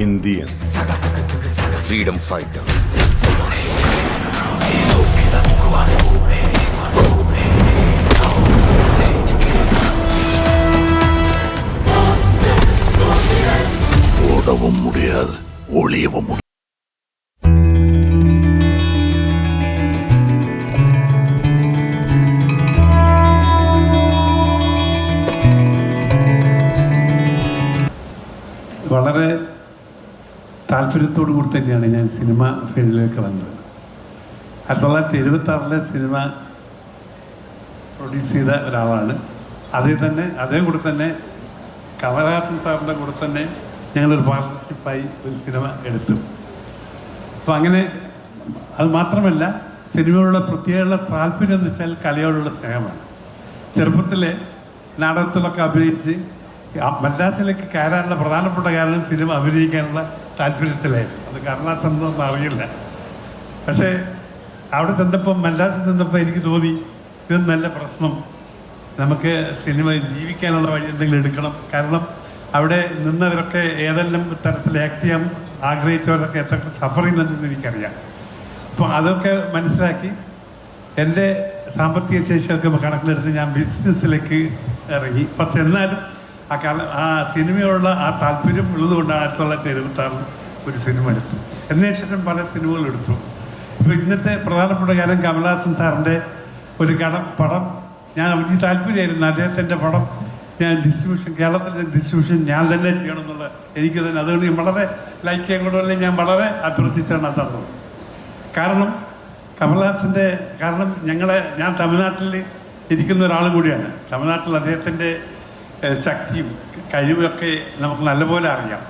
Indian freedom fighter. ஓடவும் முடியாது, ஒளியவும் முடியாது. വളരെ താല്പര്യത്തോടു കൂടി തന്നെയാണ് ഞാൻ സിനിമ ഫീൽഡിലേക്ക് വന്നത്. 1976 സിനിമ പ്രൊഡ്യൂസ് ചെയ്ത ഒരാളാണ്. അതേ കൂടെ തന്നെ കമലഹാസൻ സാറിൻ്റെ കൂടെ തന്നെ ഞങ്ങളൊരു പാർട്ണർഷിപ്പായി ഒരു സിനിമ എടുത്തു. അപ്പോൾ അങ്ങനെ അത് മാത്രമല്ല, സിനിമയോടുള്ള പ്രത്യേക താല്പര്യം എന്ന് വെച്ചാൽ കലയോടുള്ള സ്നേഹമാണ്. ചെറുപ്പത്തിലെ നാടകത്തിലൊക്കെ അഭിനയിച്ച് മദ്രാസിലേക്ക് കയറാനുള്ള പ്രധാനപ്പെട്ട കാരണം സിനിമ അഭിനയിക്കാനുള്ള താല്പര്യത്തിലായിരുന്നു. അത് കർണാസെന്നൊന്നും അറിയില്ല. പക്ഷേ അവിടെ ചെന്നപ്പോൾ, മദ്രാസിൽ ചെന്നപ്പോൾ എനിക്ക് തോന്നി ഇത് നല്ല പ്രശ്നം, നമുക്ക് സിനിമ ജീവിക്കാനുള്ള വഴി എന്തെങ്കിലും എടുക്കണം. കാരണം അവിടെ നിന്നവരൊക്കെ ഏതെല്ലാം തരത്തിൽ ആക്ട് ചെയ്യാൻ ആഗ്രഹിച്ചവരൊക്കെ എത്ര സഫർ ചെയ്യുന്നുണ്ടെന്ന് എനിക്കറിയാം. അപ്പോൾ അതൊക്കെ മനസ്സിലാക്കി എൻ്റെ സാമ്പത്തിക ശേഷിയൊക്കെ കണക്കിലെടുത്ത് ഞാൻ ബിസിനസ്സിലേക്ക് ഇറങ്ങി. പക്ഷെ എന്നാലും ആ സിനിമയോടുള്ള ആ താല്പര്യം ഉള്ളതുകൊണ്ടാണ് 1976 ഒരു സിനിമ എടുത്തു. എന്നേശേഷം പല സിനിമകൾ എടുത്തു. ഇപ്പോൾ ഇന്നത്തെ പ്രധാനപ്പെട്ട കാര്യം കമലഹാസൻ സാറിൻ്റെ ഒരു പടം ഞാൻ എനിക്ക് താല്പര്യമായിരുന്നു. അദ്ദേഹത്തിൻ്റെ പടം ഞാൻ കേരളത്തിലെ ഡിസ്ട്രിബ്യൂഷൻ ഞാൻ തന്നെ ചെയ്യണമെന്നുള്ള എനിക്ക് തന്നെ, അതുകൊണ്ട് ഞാൻ വളരെ ലൈക്ക് ചെയ്യാൻ കൂടെ ഞാൻ വളരെ അഭ്യർത്ഥിച്ചാണ് അത് തന്നത്. കാരണം കമലഹാസൻ്റെ ഞാൻ തമിഴ്നാട്ടിൽ ഇരിക്കുന്ന ഒരാളും കൂടിയാണ്. തമിഴ്നാട്ടിൽ അദ്ദേഹത്തിൻ്റെ ശക്തിയും കഴിവൊക്കെ നമുക്ക് നല്ലപോലെ അറിയാം.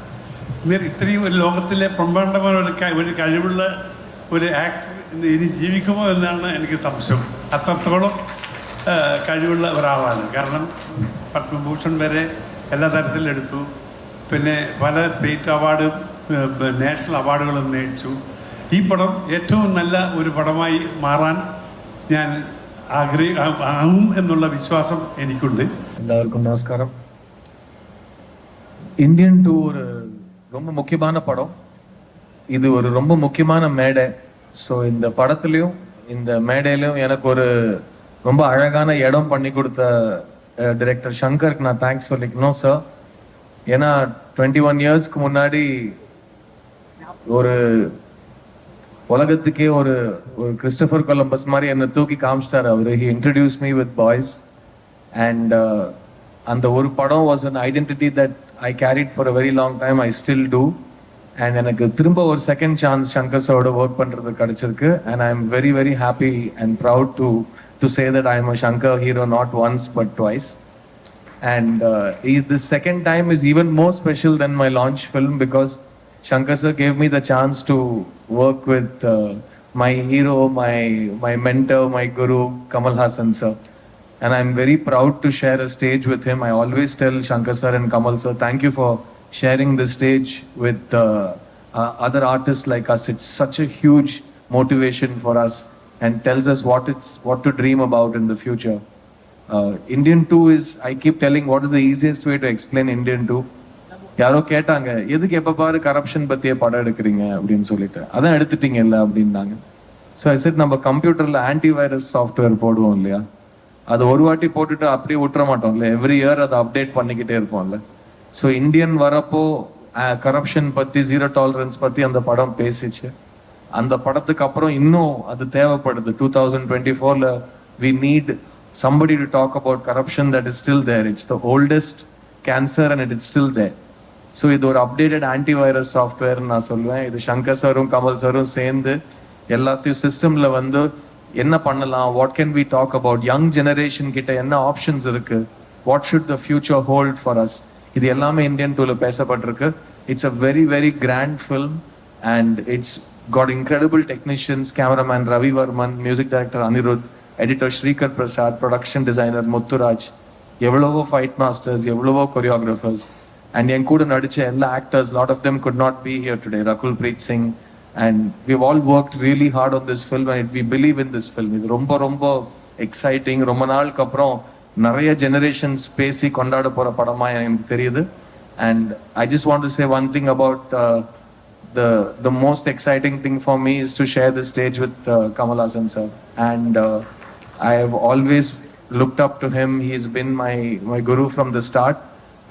ഇത്രയും ഒരു ലോകത്തിലെ പ്രമ്പാണ്ഡമായ ഒരു കഴിവുള്ള ഒരു ആക്ടർ ഇനി ജീവിക്കുമോ എന്നാണ് എനിക്ക് സംശയം. അത്രത്തോളം കഴിവുള്ള ഒരാളാണ്. കാരണം പത്മഭൂഷൺ വരെ എല്ലാ തരത്തിലും എടുത്തു. പിന്നെ പല സ്റ്റേറ്റ് അവാർഡും നാഷണൽ അവാർഡുകളും നേടിച്ചു. ഈ പടം ഏറ്റവും നല്ല ഒരു പടമായി മാറാൻ ഞാൻ ആകും എന്നുള്ള വിശ്വാസം എനിക്കുണ്ട്. எல்லாருக்கும் நமஸ்காரம். இந்தியன் 2 ஒரு ரொம்ப முக்கியமான படம். இது ஒரு ரொம்ப முக்கியமான மேடை. ஸோ இந்த படத்துலையும் இந்த மேடையிலையும் எனக்கு ஒரு ரொம்ப அழகான இடம் பண்ணி கொடுத்த டைரக்டர் சங்கருக்கு நான் தேங்க்ஸ் சொல்லிக்கணும் சார். ஏன்னா 21 இயர்ஸ்க்கு முன்னாடி ஒரு உலகத்துக்கே ஒரு கிறிஸ்டபர் கொலம்பஸ் மாதிரி என்னை தூக்கி காமிச்சிட்டார் அவரு. He introduce me with boys and அந்த ஒரு படம் was an identity that I carried for a very long time. I still do. And எனக்கு திரும்ப ஒரு செகண்ட் சான்ஸ் சங்கர் சாரோட ஒர்க் பண்றது கிடைச்சிருக்கு. And I am very very happy and proud to say that I am a Shankar hero not once but twice. And this second time is even more special than my launch film because Shankar sir gave me the chance to work with my hero, my mentor, my guru, Kamal Hassan sir. And I'm very proud to share a stage with him. I always tell Shankar sir and Kamal sir, thank you for sharing this stage with other artists like us. It's such a huge motivation for us and tells us what to dream about in the future. Indian 2 is, I keep telling, what is the easiest way to explain Indian 2? யாரோ கேட்டாங்க, எதுக்கு எப்ப பாரு corruption பத்தியே படம் எடுக்கிறீங்க அப்படின்னு சொல்லிட்டு. அதான் எடுத்துட்டீங்கல்ல அப்படின்னாங்க. ஸோ ஐ செட், நம்ம கம்ப்யூட்டர்ல ஆன்டிவைரஸ் சாஃப்ட்வேர் போடுவோம் இல்லையா, அது ஒரு வாட்டி போட்டுட்டு அப்படியே விட்டுற மாட்டோம்ல, எவ்ரி இயர் அதை அப்டேட் பண்ணிக்கிட்டே இருப்போம்ல. ஸோ இந்தியன் வரப்போ கரப்ஷன் பத்தி, ஜீரோ டாலரன்ஸ் பத்தி அந்த படம் பேசிச்சு. அந்த படத்துக்கு அப்புறம் இன்னும் அது தேவைப்படுது. 2024ல we need somebody to talk about corruption that is still there. It's the oldest cancer and it is still there. So இது ஒரு அப்டேட்டட் ஆன்டிவைரஸ் சாஃப்ட்வேர் நான் சொல்லுவேன். இது சங்கர் சாரும் கமல் சாரும் சேர்ந்து எல்லாத்தையும் சிஸ்டம்ல வந்து என்ன பண்ணலாம், what can we talk about, young generation கிட்ட என்ன ஆப்ஷன்ஸ் இருக்கு, what should the future hold for us, இது எல்லாமே இந்தியன் 2ல பேசப்பட்டிருக்கு. It's a very very grand film and it's got incredible technicians, cameraman Ravi Varman, music director Anirudh, editor Sreekar Prasad, production designer Muthuraj, எவ்வளவோ fight masters, எவ்வளவோ choreographers, and என் கூட நடிச்ச எல்லா actors, lot of them could not be here today, Rakul breath Singh, and we've all worked really hard on this film and we believe in this film. இது ரொம்ப ரொம்ப exciting. ரொம்ப நாளுக்கு அப்புறம் நிறைய ஜெனரேஷன்ஸ் பேசி கொண்டாட போற படமா எனக்கு தெரியுது. And I just want to say one thing about the most exciting thing for me is to share the stage with Kamal Haasan sir. And I have always looked up to him. He's been my guru from the start.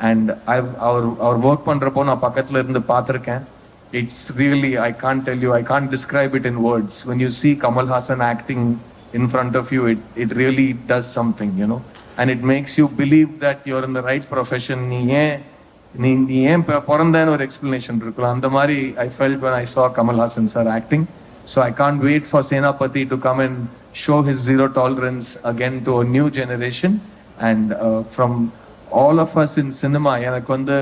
And our work பண்றப்போ நான் பக்கத்துல இருந்து பார்த்திருக்கேன். It's really, I can't tell you, I can't describe it in words. When you see Kamal Haasan acting in front of you, it really does something, you know. And it makes you believe that you're in the right profession. நீ ஏன் பிறந்தேன்னு ஒரு explanation இருக்கலாம். அந்த மாதிரி I felt when I saw Kamal Haasan sir acting. So I can't wait for Senapati to come and show his zero tolerance again to a new generation. And from all of us in cinema, எனக்கு வந்து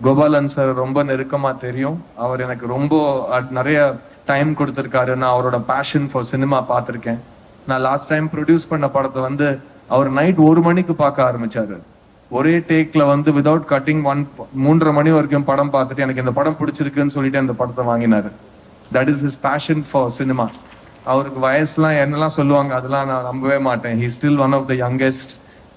Gopalan sir ரொம்ப நெருக்கமா தெரியும். அவர் எனக்கு ரொம்ப நிறைய time கொடுத்துருக்காரு. நான் அவரோட பேஷன் ஃபார் சினிமா பார்த்துருக்கேன். நான் லாஸ்ட் டைம் ப்ரொடியூஸ் பண்ண படத்தை வந்து அவர் நைட் 1 மணிக்கு பார்க்க ஆரம்பிச்சாரு. ஒரே டேக்ல வந்து விதவுட் கட்டிங் 3:30 மணி வரைக்கும் படம் பார்த்துட்டு எனக்கு இந்த படம் பிடிச்சிருக்குன்னு சொல்லிட்டு அந்த படத்தை வாங்கினாரு. That is his passion for cinema. அவருக்கு வயசுலாம் என்னெல்லாம் சொல்லுவாங்க அதெல்லாம் நான் நம்பவே மாட்டேன். He still one of the youngest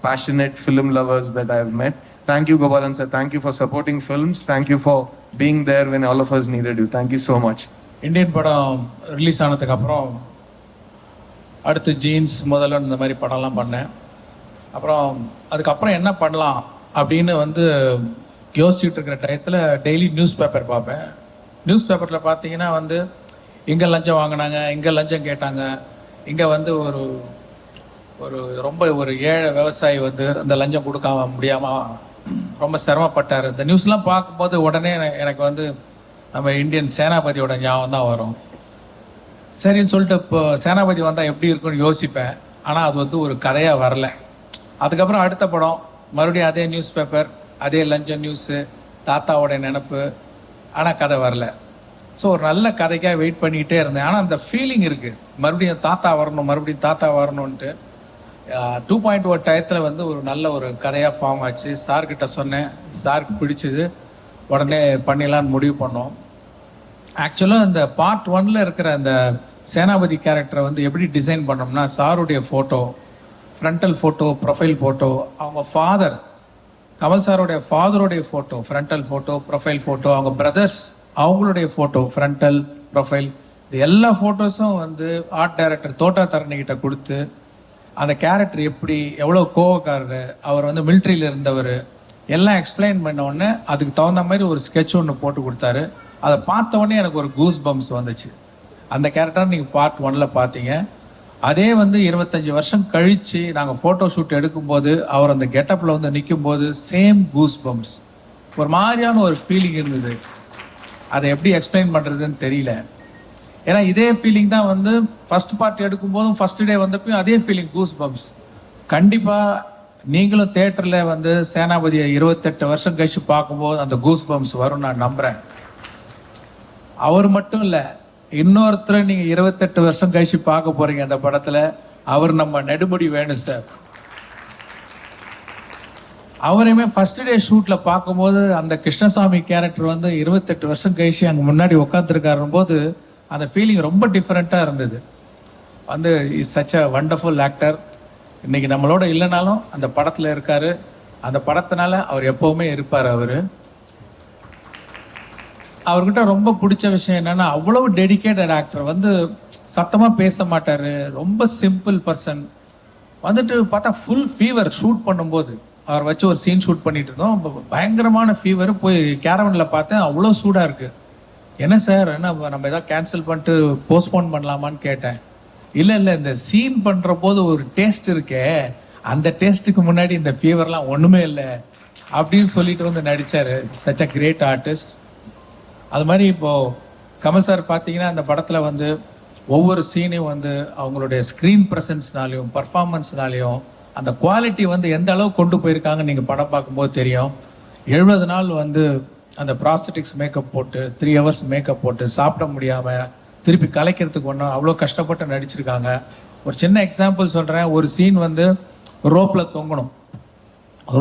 passionate film lovers that I have met. Thank you, Gopalan sir. Thank you for supporting films. Thank you for being there when all of us needed you. Thank you so much. Indian படம் release ஆனதுக்கு அப்புறம் அடுத்து jeans முதல்ல இந்த மாதிரி படம்லாம் பண்ணேன். அப்புறம் அதுக்கப்புறம் என்ன பண்ணலாம் அப்படின்னு வந்து யோசிச்சுட்டு இருக்கிற டயத்தில் டெய்லி நியூஸ் பேப்பர் பார்ப்பேன். நியூஸ் பேப்பரில் பார்த்தீங்கன்னா வந்து இங்கே லஞ்சம் வாங்கினாங்க, இங்கே லஞ்சம் கேட்டாங்க, இங்கே வந்து ரொம்ப ஒரு ஏழை விவசாயி வந்து அந்த லஞ்சம் கொடுக்காம முடியாமல் ரொம்ப சிரமப்பட்டார். இந்த நியூஸ்லாம் பார்க்கும்போது உடனே எனக்கு வந்து நம்ம இந்தியன் சேனாபதியோட ஞாபகம் தான் வரும். சரின்னு சொல்லிட்டு இப்போ சேனாபதி வந்தால் எப்படி இருக்குன்னு யோசிப்பேன். ஆனால் அது வந்து ஒரு கதையாக வரல. அதுக்கப்புறம் அடுத்த படம் மறுபடியும் அதே நியூஸ் பேப்பர், அதே லஞ்சம் நியூஸு, தாத்தாவோட நினப்பு, ஆனால் கதை வரல. ஸோ ஒரு நல்ல கதைக்காக வெயிட் பண்ணிக்கிட்டே இருந்தேன். ஆனால் அந்த ஃபீலிங் இருக்குது, மறுபடியும் தாத்தா வரணும்ன்ட்டு. 2.1 டயத்தில் வந்து ஒரு நல்ல ஒரு கதையாக ஃபார்ம் ஆச்சு. சார்கிட்ட சொன்னேன், சாருக்கு பிடிச்சது, உடனே பண்ணிடலான்னு முடிவு பண்ணோம். ஆக்சுவலாக இந்த பார்ட் 1ல் இருக்கிற அந்த சேனாபதி கேரக்டரை வந்து எப்படி டிசைன் பண்ணோம்னா, சாருடைய photo, frontal photo, profile photo, அவங்க ஃபாதர் கமல் சாருடைய ஃபாதருடைய photo, frontal photo, profile photo, அவங்க பிரதர்ஸ் அவங்களுடைய ஃபோட்டோ, ஃப்ரண்டல், ப்ரொஃபைல், இது எல்லா ஃபோட்டோஸும் வந்து ஆர்ட் டைரக்டர் தோட்டா தரணிகிட்ட கொடுத்து அந்த கேரக்டர் எப்படி, எவ்வளோ கோவக்காரரு, அவர் வந்து மிலிட்ரியில் இருந்தவர், எல்லாம் எக்ஸ்பிளைன் பண்ண உடனே அதுக்கு தகுந்த மாதிரி ஒரு ஸ்கெட்ச் ஒன்று போட்டு கொடுத்தாரு. அதை பார்த்த உடனே எனக்கு ஒரு கூஸ் பம்ப்ஸ் வந்துச்சு. அந்த கேரக்டர் நீங்கள் பார்ட் 1ல் பார்த்தீங்க. அதே வந்து 25 வருஷம் கழித்து நாங்கள் ஃபோட்டோ ஷூட் எடுக்கும்போது அவர் அந்த கெட்டப்பில் வந்து நிற்கும்போது சேம் கூஸ் பம்ப்ஸ், ஒரு மாதிரியான ஒரு ஃபீலிங் இருந்தது. அதை எப்படி எக்ஸ்பிளைன் பண்ணுறதுன்னு தெரியல. ஏன்னா இதே ஃபீலிங் தான் வந்து ஃபர்ஸ்ட் பார்ட் எடுக்கும் போதும் ஃபர்ஸ்ட் டே வந்தப்பையும் அதே ஃபீலிங், கூஸ் பம்ப்ஸ். கண்டிப்பாக நீங்களும் தேட்டரில் வந்து சேனாபதியை 28 வருஷம் கழிச்சு பார்க்கும்போது அந்த கூஸ் பம்ப்ஸ் வரும் நான் நம்புகிறேன். அவர் மட்டும் இல்லை, இன்னொருத்தரை நீங்கள் 28 வருஷம் கழிச்சு பார்க்க போறீங்க அந்த படத்தில். அவர் நம்ம நெடுமுடி வேணு சார். அவரையுமே ஃபர்ஸ்ட் டே ஷூட்டில் பார்க்கும்போது அந்த கிருஷ்ணசாமி கேரக்டர் வந்து 28 வருஷம் கழிச்சு அங்கே முன்னாடி உட்காந்துருக்காரும் போது அந்த ஃபீலிங் ரொம்ப டிஃப்ரெண்ட்டாக இருந்தது. வந்து is such a wonderful actor. இன்னைக்கு நம்மளோட இல்லைனாலும் அந்த படத்தில் இருக்காரு. அந்த படத்தினால அவர் எப்பவுமே இருப்பார். அவர்கிட்ட ரொம்ப பிடிச்ச விஷயம் என்னன்னா, அவ்வளவு டெடிகேட்டட் ஆக்டர். வந்து சத்தமாக பேச மாட்டார், ரொம்ப சிம்பிள் பர்சன். வந்துட்டு பார்த்தா ஃபுல் ஃபீவர். ஷூட் பண்ணும்போது அவர் வச்சு ஒரு சீன் ஷூட் பண்ணிட்டு இருந்தோம், பயங்கரமான ஃபீவர். போய் கேரவனில் பார்த்தேன், அவ்வளோ சூடாக இருக்கு. என்ன சார், என்ன நம்ம ஏதாவது கேன்சல் பண்ணிட்டு போஸ்ட்போன் பண்ணலாமான்னு கேட்டேன். இல்லை இந்த சீன் பண்ணுற போது ஒரு டேஸ்ட் இருக்கே, அந்த டேஸ்ட்டுக்கு முன்னாடி இந்த ஃபீவர்லாம் ஒன்றுமே இல்லை அப்படின்னு சொல்லிட்டு வந்து நடித்தார். Such a great artist. அது மாதிரி இப்போது கமல் சார் பார்த்தீங்கன்னா அந்த படத்தில் வந்து ஒவ்வொரு சீனையும் வந்து அவங்களுடைய ஸ்க்ரீன் ப்ரெசன்ஸ்னாலையும் பர்ஃபார்மன்ஸ்னாலையும் அந்த குவாலிட்டி வந்து எந்த அளவு கொண்டு போயிருக்காங்க நீங்கள் படம் பார்க்கும்போது தெரியும். 70 நாள் வந்து அந்த ப்ராஸ்தட்டிக்ஸ் மேக்கப் போட்டு 3 hours மேக்கப் போட்டு சாப்பிட முடியாமல் திருப்பி கலைக்கிறதுக்கு ஒன்றும் அவ்வளோ கஷ்டப்பட்டு நடிச்சிருக்காங்க. ஒரு சின்ன எக்ஸாம்பிள் சொல்கிறேன். ஒரு சீன் வந்து ரோப்பில் தொங்கணும்,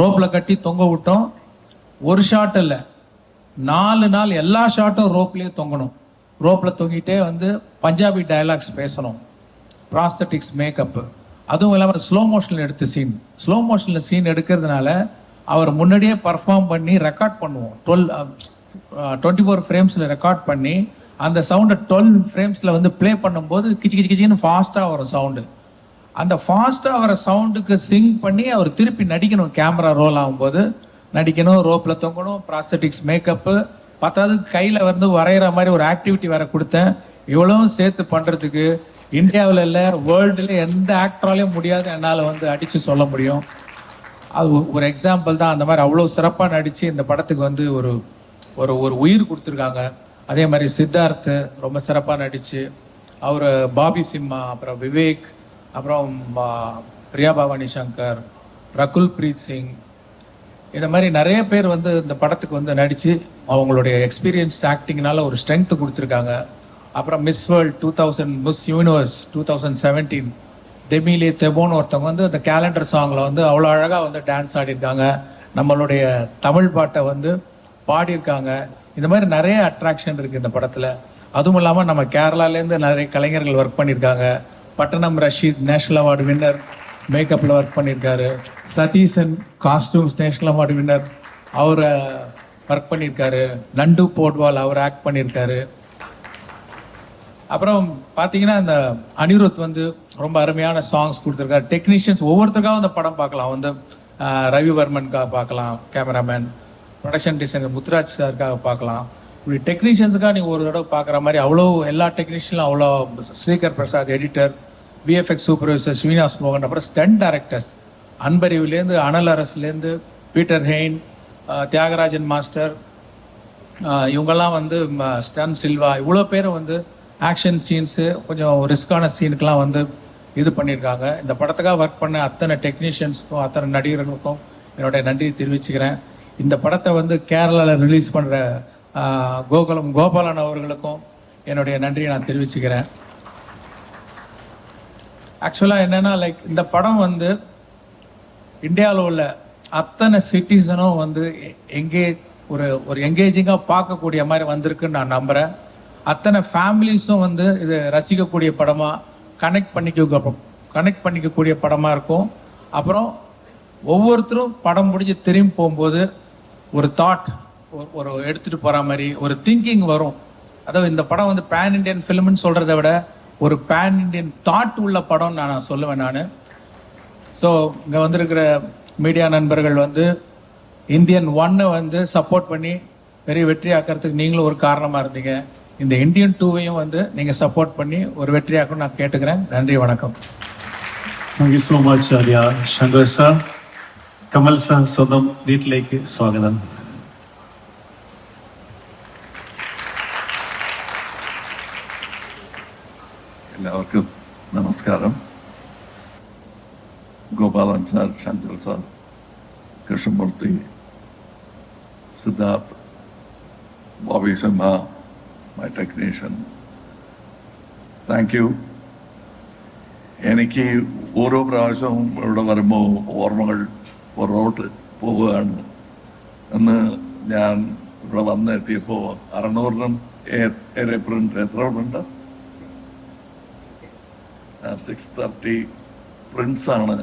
ரோப்பில் கட்டி தொங்க விட்டோம். ஒரு ஷாட் இல்லை, 4 நாள் எல்லா ஷாட்டும் ரோப்லேயே தொங்கணும். ரோப்பில் தொங்கிட்டே வந்து பஞ்சாபி டயலாக்ஸ் பேசணும், ப்ராஸ்தட்டிக்ஸ் மேக்கப்பு. அதுவும் இல்லாமல் ஸ்லோ மோஷனில் எடுத்த சீன். ஸ்லோ மோஷனில் சீன் எடுக்கிறதுனால அவர் முன்னாடியே பர்ஃபார்ம் பண்ணி ரெக்கார்ட் பண்ணுவோம். 24 ஃப்ரேம்ஸில் ரெக்கார்ட் பண்ணி அந்த சவுண்டை 12 ஃப்ரேம்ஸில் வந்து ப்ளே பண்ணும்போது கிச்சு கிச்சு கிச்சின்னு ஃபாஸ்ட்டாக வரும் சவுண்டு. அந்த ஃபாஸ்ட்டாக வர சவுண்டுக்கு சிங் பண்ணி அவர் திருப்பி நடிக்கணும். கேமரா ரோல் ஆகும்போது நடிக்கணும், ரோப்பில் தொங்கணும், ப்ராஸ்தட்டிக்ஸ், மேக்கப்பு, பத்தாவது கையில் வந்து வரைகிற மாதிரி ஒரு ஆக்டிவிட்டி வேற கொடுத்தேன். இவ்வளவும் சேர்த்து பண்ணுறதுக்கு இந்தியாவில் இல்லை, வேர்ல்டுல எந்த ஆக்டராலையும் முடியாது என்னால் வந்து அடித்து சொல்ல முடியும். அது ஒரு எக்ஸாம்பிள் தான். அந்த மாதிரி அவ்வளோ சிறப்பாக நடித்து இந்த படத்துக்கு வந்து ஒரு ஒரு ஒரு உயிர் கொடுத்துருக்காங்க. அதே மாதிரி சித்தார்த் ரொம்ப சிறப்பாக நடித்து அவர், பாபி சிம்மா, அப்புறம் விவேக், அப்புறம் பிரியா பவானி சங்கர், ரகுல் பிரீத் சிங், இந்த மாதிரி நிறைய பேர் வந்து இந்த படத்துக்கு வந்து நடித்து அவங்களுடைய எக்ஸ்பீரியன்ஸ் ஆக்டிங்னால ஒரு ஸ்ட்ரென்த் கொடுத்துருக்காங்க. அப்புறம் மிஸ் வேர்ல்ட் 2000, மிஸ் யூனிவர்ஸ் 2017 டெமிலே தெபோன்னு ஒருத்தவங்க வந்து அந்த கேலண்டர் சாங்கில் வந்து அவ்வளோ அழகாக வந்து டான்ஸ் ஆடிருக்காங்க. நம்மளுடைய தமிழ் பாட்டை வந்து பாடியிருக்காங்க. இந்த மாதிரி நிறைய அட்ராக்ஷன் இருக்குது இந்த படத்தில். அதுவும் இல்லாமல் நம்ம கேரளாலேருந்து நிறைய கலைஞர்கள் ஒர்க் பண்ணியிருக்காங்க. Pattanam Rasheed national award winner, மேக்கப்பில் ஒர்க் பண்ணியிருக்காரு. Satheesan costumes national award winner, அவர் ஒர்க் பண்ணியிருக்காரு. நண்டு போட்வால் அவர் ஆக்ட் பண்ணியிருக்காரு. அப்புறம் பார்த்தீங்கன்னா இந்த அனிருத் வந்து ரொம்ப அருமையான சாங்ஸ் கொடுத்துருக்காரு. டெக்னீஷியன்ஸ் ஒவ்வொருத்தருக்காகவும் இந்த படம் பார்க்கலாம். வந்து ரவிவர்மனுக்காக பார்க்கலாம், கேமராமேன், ப்ரொடக்ஷன் டிசைனர் முத்துராஜ் சாருக்காக பார்க்கலாம். இப்படி டெக்னீஷியன்ஸுக்காக நீங்கள் ஒரு தடவை பார்க்குற மாதிரி அவ்வளோ எல்லா டெக்னீஷியனும் அவ்வளோ, Srikar Prasad editor, VFX supervisor Srinivas மோகன், அப்புறம் ஸ்டண்ட் டைரக்டர்ஸ் அன்பறிவுலேருந்து, அனல் அரசுலேருந்து, பீட்டர் ஹெயின், தியாகராஜன் மாஸ்டர், இவங்கெல்லாம் வந்து ஸ்டன் சில்வா, இவ்வளோ பேரும் வந்து ஆக்ஷன் சீன்ஸு, கொஞ்சம் ரிஸ்கான சீனுக்கெலாம் வந்து இது பண்ணியிருக்காங்க. இந்த படத்துக்காக ஒர்க் பண்ண அத்தனை டெக்னீஷியன்ஸுக்கும் அத்தனை நடிகர்களுக்கும் என்னுடைய நன்றி தெரிவிச்சுக்கிறேன். இந்த படத்தை வந்து கேரளாவில் ரிலீஸ் பண்ணுற கோபாலன் அவர்களுக்கும் என்னுடைய நன்றியை நான் தெரிவிச்சுக்கிறேன். ஆக்சுவலாக என்னென்னா, லைக் இந்த படம் வந்து இந்தியாவில் உள்ள அத்தனை சிட்டிசனும் வந்து ஒரு எங்கேஜிங்காக பார்க்கக்கூடிய மாதிரி வந்திருக்குன்னு நான் நம்புகிறேன். அத்தனை ஃபேமிலிஸும் வந்து இது ரசிக்கக்கூடிய படமாக, கனெக்ட் பண்ணிக்கக்கூடிய படமாக இருக்கும். அப்புறம் ஒவ்வொருத்தரும் படம் முடிஞ்சு திரும்பி போகும்போது ஒரு தாட், ஒரு எடுத்துகிட்டு போகிற மாதிரி ஒரு திங்கிங் வரும். அதாவது இந்த படம் வந்து பேன் இண்டியன் ஃபிலிம்னு சொல்கிறத விட ஒரு பேன் இண்டியன் தாட் உள்ள படம் நான் சொல்லுவேன் நான். ஸோ இங்கே வந்திருக்கிற மீடியா நண்பர்கள் வந்து இந்தியன் 1 வந்து சப்போர்ட் பண்ணி பெரிய வெற்றி ஆக்கிறதுக்கு நீங்களும் ஒரு காரணமாக இருந்தீங்க. இந்த இந்தியன் 2வையும் வந்து நீங்கள் சப்போர்ட் பண்ணி ஒரு வெற்றியாக்கணும் நான் கேட்டுக்கிறேன். நன்றி, வணக்கம். Thank you so much Arya. Shankar sir, Kamal sir, സ്വന്തം വീട്ടിലേക്ക് സ്വാഗതം. എല്ലാവർക്കും നമസ്കാരം. Gopalan sir, Shankar sir, Krishnamurthy, Siddharth, Bobby Simha, my technician, thank you. എനിക്ക് ഓരോ പ്രാവശ്യവും ഇവിടെ വരുമ്പോൾ ഓർമ്മകൾ പുറകോട്ട് പോവുകയാണ്. അന്ന് ഞാൻ ഇവിടെ വന്നെത്തിയപ്പോൾ 600 പ്രിന്റ്, എത്ര ഉണ്ട്, 630 പ്രിന്റ്സാണ്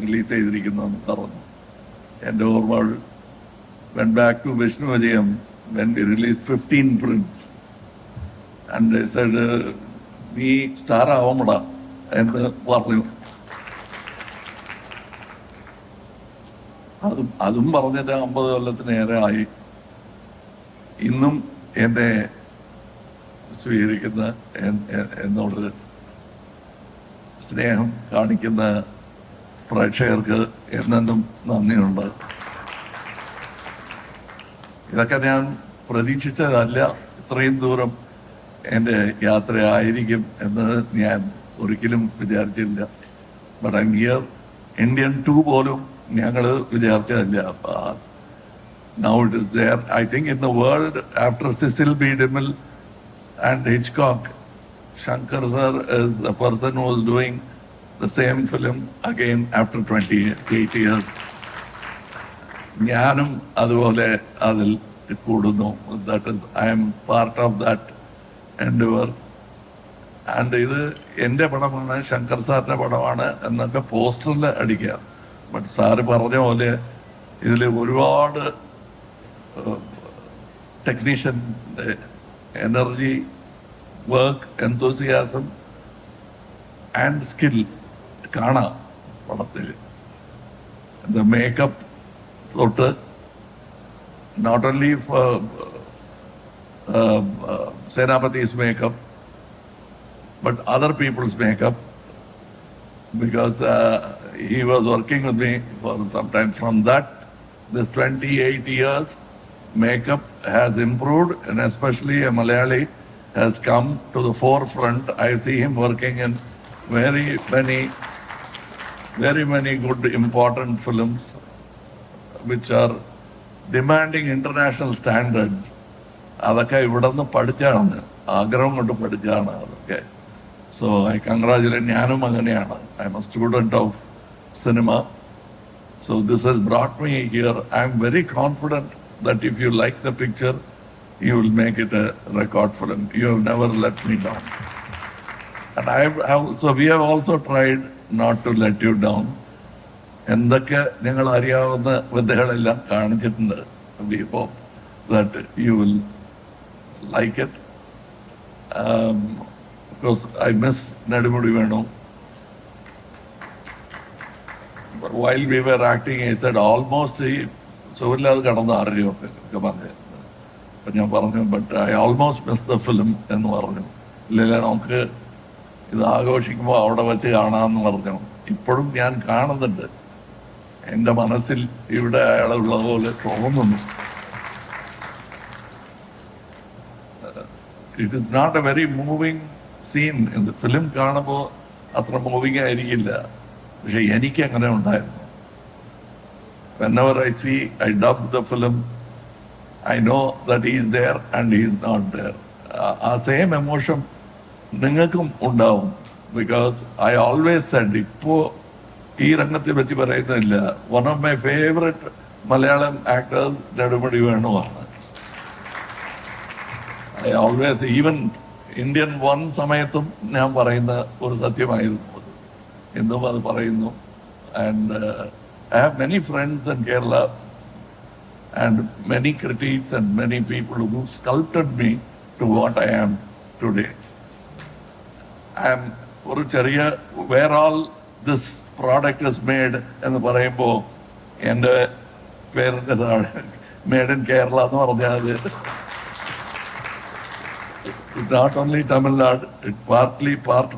റിലീസ് ചെയ്തിരിക്കുന്നതെന്ന് പറഞ്ഞു. എൻ്റെ ഓർമ്മകൾ went back to Vishnu Vijayam when we released 15 prints, and they said, "We star avamada," എന്ന് പറഞ്ഞു. അതും പറഞ്ഞിട്ട് 50 കൊല്ലത്തിനേറെ ആയി. ഇന്നും എന്നെ സ്വീകരിക്കുന്ന, എന്നോട് സ്നേഹം കാണിക്കുന്ന പ്രേക്ഷകർക്ക് എന്നെന്നും നന്ദിയുണ്ട്. ഇതൊക്കെ ഞാൻ പ്രതീക്ഷിച്ചതല്ല, ഇത്രയും ദൂരം എൻ്റെ യാത്രയായിരിക്കും എന്ന് ഞാൻ ഒരിക്കലും വിചാരിച്ചില്ല. But I am here. Indian 2 പോലും ഞങ്ങൾ വിചാരിച്ചതല്ല. Now it is there. I think in the world, after Cecil B. DeMille and Hitchcock, Shankar sir is the person who is doing the same film again after 28 years. ഞാനും അതുപോലെ അതിൽ കൂടുന്നു. That is, I M part of that Endeavour. And ഇത് എൻ്റെ പടമാണ്, ശങ്കർ സാറിൻ്റെ പടമാണ് എന്നൊക്കെ പോസ്റ്ററിൽ അടിക്കുക. ബട്ട് സാറ് പറഞ്ഞ പോലെ ഇതിൽ ഒരുപാട് technician energy, work, എന്തോസിയാസം and skill കാണാം പടത്തിൽ. മേക്കപ്പ് തൊട്ട് not only for Senapati's makeup, but other people's makeup, because he was working with me for some time. From that, this 28 years, makeup has improved, and especially a Malayali has come to the forefront. I see him working in very many good, important films, which are demanding international standards. അതൊക്കെ ഇവിടെ നിന്ന് പഠിച്ചാണ്, ആഗ്രഹം കൊണ്ട് പഠിച്ചാണ് അതൊക്കെ. So I congratulate. ഞാനും അങ്ങനെയാണ്. I'm a student of cinema. So this has brought me here. I'm very confident that if you like the picture, you will make it a record film. You have never let me down. So we have also tried not to let you down. എന്തൊക്കെ ഞങ്ങൾ അറിയാവുന്ന വിദ്യകളെല്ലാം കാണിച്ചിട്ടുണ്ട്. We hope that you will like it. Because I miss Nedumudi Venu. While we were acting I said almost ഈ സുഖമില്ലാതെ കടന്ന് അറിയുമൊക്കെ പറഞ്ഞു. അപ്പം ഞാൻ പറഞ്ഞു, but I almost miss the film എന്ന് പറഞ്ഞു. ഇല്ല, നമുക്ക് ഇത് ആഘോഷിക്കുമ്പോൾ അവിടെ വെച്ച് കാണാമെന്ന് പറഞ്ഞു. ഇപ്പോഴും ഞാൻ കാണുന്നുണ്ട്. എൻ്റെ മനസ്സിൽ ഇവിടെ അയാളുള്ള പോലെ തോന്നുന്നു. It is not a very moving scene. Film കാണുമ്പോൾ അത്ര മൂവിങ് ആയിരിക്കില്ല, പക്ഷെ എനിക്ക് അങ്ങനെ ഉണ്ടായിരുന്നു. whenever I see, I dub the film, I know that he is there and he is not there. ആ സെയിം എമോഷൻ നിങ്ങൾക്കും ഉണ്ടാവും. ബിക്കോസ് ഐ ഓൾവേസ് സെഡ്, ഇപ്പോൾ ഈ രംഗത്തെ വെച്ച് പറയുന്നില്ല, one of my favourite Malayalam actors Nedumudi വേണുവാണ്. I always, even Indian one സമയത്തും ഞാൻ പറയുന്ന ഒരു സത്യമായിരുന്നു അത്. എന്നും അത് പറയുന്നു. And I have many friends in Kerala and many critics and many people who sculpted me to what I am today. I am ഒരു ചെറിയ where all this product is made എന്ന് പറയുമ്പോൾ എൻ്റെ പേരിൻ്റെ താഴെ മേഡ് ഇൻ കേരള എന്ന് പറഞ്ഞാൽ not only Tamil Nadu,